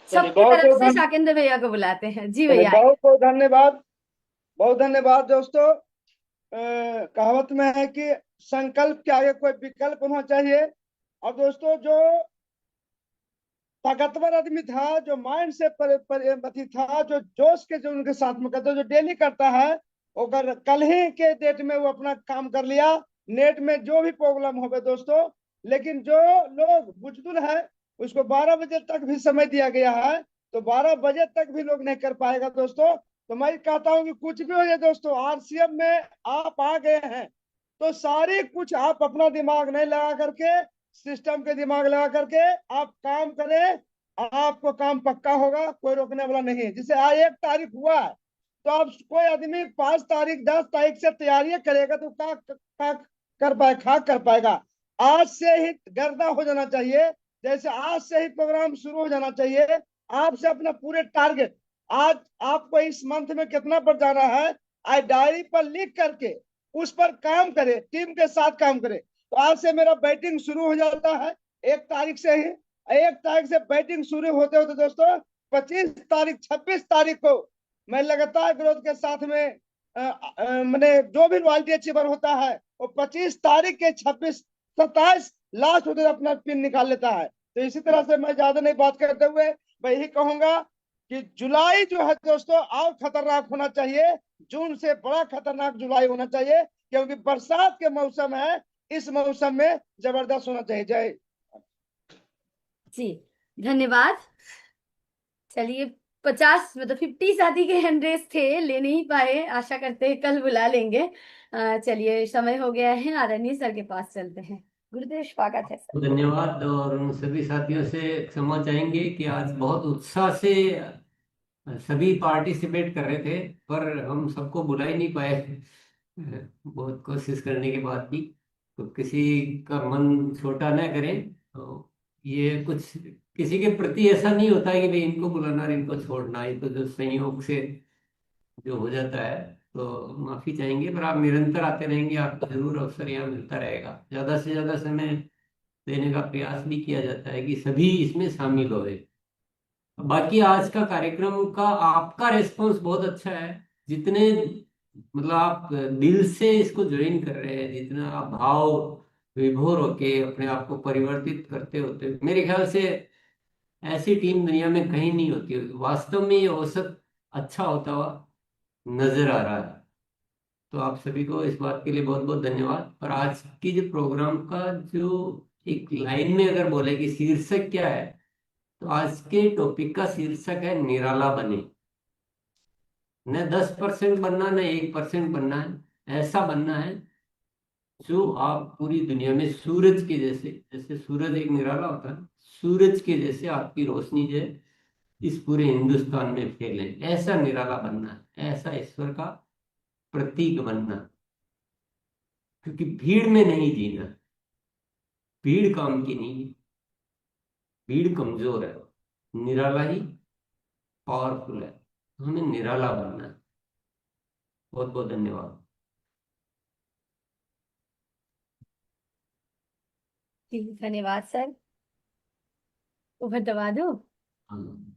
चलिए सबकी बहुत तरफ बहुत से शाकेंद्र भैया को बुलाते हैं। जी चलिए भैया। बहुत बहुत धन्यवाद। बहुत धन्यवाद दोस्तों। कहावत में है कि संकल्प के आगे कोई विकल्प होना चाहिए। और दोस्तों, जो ताकतवर आदमी था, जो माइंड से अथी था, जो जोश के जो उनके साथ में करता, जो डेली करता है, अगर कल ही के डेट में वो अपना काम कर लिया, नेट में जो भी प्रॉब्लम हो गए दोस्तों। लेकिन जो लोग बुजदिल है, उसको 12 बजे तक भी समय दिया गया है, तो 12 बजे तक भी लोग नहीं कर पाएगा दोस्तों। तो मैं कहता हूँ कि कुछ भी हो जाए दोस्तों, आरसीएम में आप आ गए हैं तो सारी कुछ आप अपना दिमाग नहीं लगा करके, सिस्टम के दिमाग लगा करके आप काम करें। आपको काम पक्का होगा, कोई रोकने वाला नहीं है। जैसे आज 1 तारीख हुआ है, तो आप कोई आदमी 5 तारीख 10 तारीख से तैयारी करेगा तो का कर पाए खा कर पाएगा। आज से ही गर्दा हो जाना चाहिए, जैसे आज से ही प्रोग्राम शुरू हो जाना चाहिए। आपसे अपना पूरे टारगेट, आज आपको इस मंथ में कितना पर जाना है, आज डायरी पर लिख करके उस पर काम करे, टीम के साथ काम करे। तो आज से मेरा बैटिंग शुरू हो जाता है 1 तारीख से ही। 1 तारीख से बैटिंग शुरू होते होते दोस्तों 25 तारीख 26 तारीख को मैं लगातार ग्रोथ के साथ में मैंने जो भी रॉयल्टी अचीवर होता है वो 25 तारीख के 26 27 लास्ट होते अपना पिन निकाल लेता है। तो इसी तरह से मैं ज्यादा नहीं बात करते हुए मैं यही कहूंगा कि जुलाई जो है दोस्तों और खतरनाक होना चाहिए। जून से बड़ा खतरनाक जुलाई होना चाहिए, क्योंकि बरसात के मौसम है, इस मौसम में जबरदस्त होना चाहिए। जय। जी धन्यवाद। चलिए 50 मतलब 50 शादी के हैंड थे, ले नहीं पाए, आशा करते हैं कल बुला लेंगे। चलिए समय हो गया है, आदरणीय सर के पास चलते हैं। गुरुदेव स्वागत है सर। धन्यवाद। और उन सभी साथियों से क्षमा चाहेंगे कि आज बहुत उत्साह से सभी पार्टिसिपेट कर रहे थे, पर हम सबको बुला ही नहीं पाए बहुत कोशिश करने के बाद भी। तो किसी का मन छोटा न करें। तो ये कुछ किसी के प्रति ऐसा नहीं होता है कि भाई इनको बुलाना और इनको छोड़ना, ये तो जो संयोग से जो हो जाता है। तो माफी चाहेंगे, पर आप निरंतर आते रहेंगे, आपको जरूर अवसर यहाँ मिलता रहेगा। ज्यादा से ज्यादा समय देने का प्रयास भी किया जाता है कि सभी इसमें शामिल हो। बाकी आज का कार्यक्रम का आपका रिस्पांस बहुत अच्छा है। जितने मतलब आप दिल से इसको ज्वाइन कर रहे हैं, जितना आप भाव विभोर होके अपने आप को परिवर्तित करते होते, मेरे ख्याल से ऐसी टीम दुनिया में कहीं नहीं होती। वास्तव में ये औसत अच्छा होता हुआ नजर आ रहा है। तो आप सभी को इस बात के लिए बहुत बहुत धन्यवाद। और आज की जो प्रोग्राम का जो एक लाइन में अगर बोले कि शीर्षक क्या है, तो आज के टॉपिक का शीर्षक है निराला बने। न 10% बनना, न 1% बनना है, ऐसा बनना है जो आप पूरी दुनिया में सूरज के जैसे, जैसे सूरज एक निराला होता है, सूरज के जैसे आपकी रोशनी जो है इस पूरे हिंदुस्तान में फैले, ऐसा निराला बनना है, ऐसा ईश्वर का प्रतीक बनना। क्योंकि भीड़ में नहीं जीना, भीड़ काम की नहीं है, भीड़ कमजोर है, निराला ही पावरफुल है। हमें निराला बनना है। बहुत बहुत धन्यवाद। जी धन्यवाद सर। ऊपर दबा दो। हाँ।